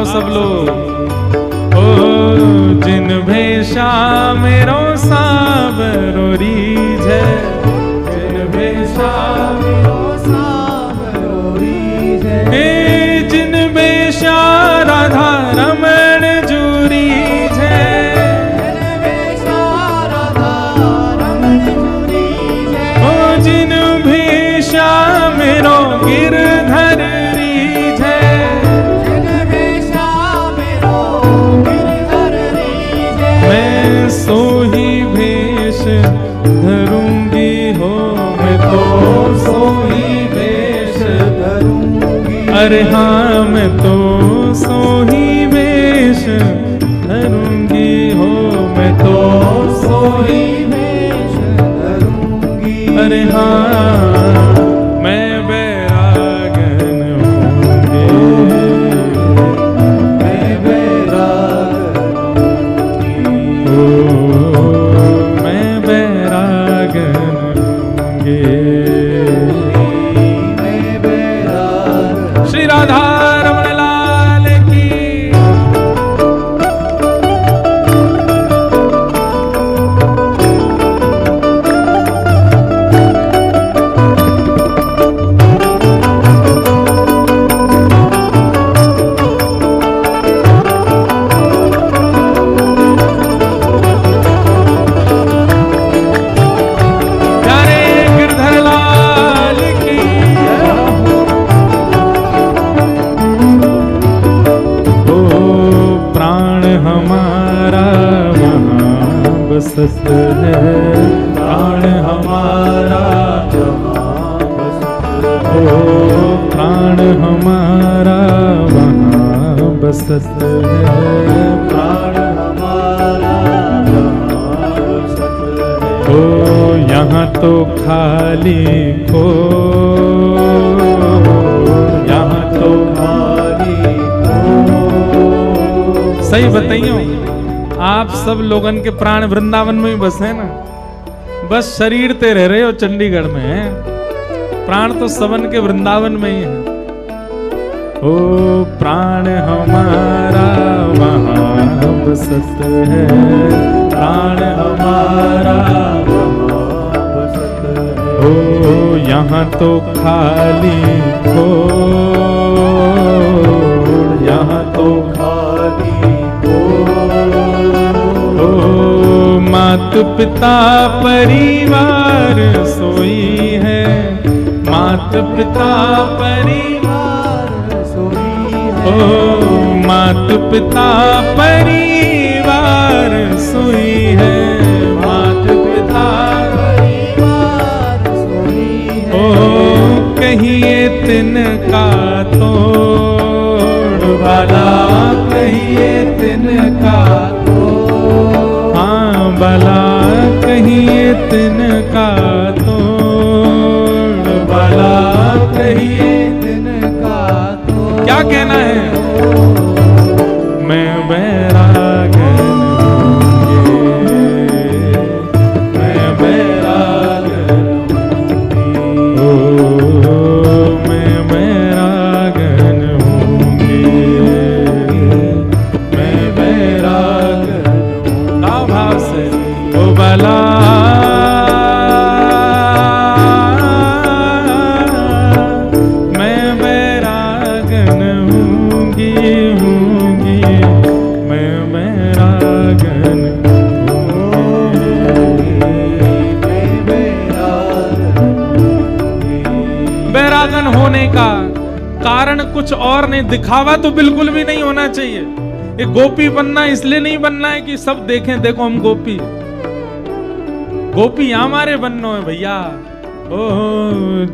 सब लोग, ओ जिन भेषा मेरो सावरो रीझे, जिन भेषा मेरो सावरो रीझे, हे जिन भेषा राधा रमण जूरी है, जिन भेषा राधा रमण जूरी है, ओ जिन भेषा मेरो गिरधर सोही भेष धरूंगी, हो मैं तो सोही भेष धरूंगी, अरे हाँ मैं तो सोही भेष धरूंगी, हो मैं तो सोही भेष धरूंगी, अरे हाँ मैं बैरागन होंगे, मैं बैरागन श्री राधा रमण लाल की। बसत है प्राण हमारा जहाँ बसत है, ओ प्राण हमारा वहाँ बसत है, प्राण हमारा जहाँ बसत है, ओ यहाँ तो खाली खो, सही बताइयो, आप सब लोगन के प्राण वृंदावन में ही बसे ना, बस शरीर ते रह रहे हो चंडीगढ़ में, प्राण तो सबन के वृंदावन में ही है। ओ प्राण हमारा वहाँ बसत है, प्राण हमारा वहाँ बसत है। ओ यहाँ तो खाली हो, यहाँ तो खाली हो। ओ मात पिता परिवार सोई है, मात पिता परिवार सोई है। ओ मात पिता परिवार सोई है, मात पिता परिवार सोई है। ओ कहिए तिनका तोड़ भला, कहिए तिनका तोड़, हाँ भला कहिए तिनका तोड़, भला कहिए तिनका तोड़। क्या कहना है? मैं बैरागन होंगे, मैं बैरागन होंगे, मैं बैरागन होंगे, मैं बैरागन होंगे। भाव से ओ भला मैं बैरागन होंगी, होंगी मैं बैरागन होंगी, मैं बैरागन होंगी। बैरागन होने का कारण कुछ और नहीं, दिखावा तो बिल्कुल भी नहीं होना चाहिए। ये गोपी बनना इसलिए नहीं बनना है कि सब देखें, देखो हम गोपी, गोपी हमारे बननो है भैया। ओ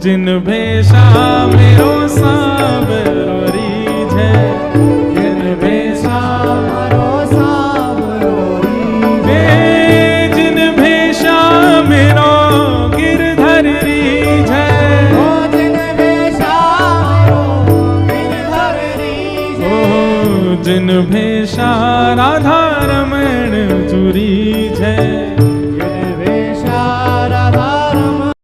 जिन भेषा मेरो सावरो रीझ है, जिन भेषा मेरो सावरो रीझ है, जिन भेषा मेरो गिरधर रीझ है, जिन भेषा मेरो गिरधर रीझ है। ओ जिन भेषा राधा रमण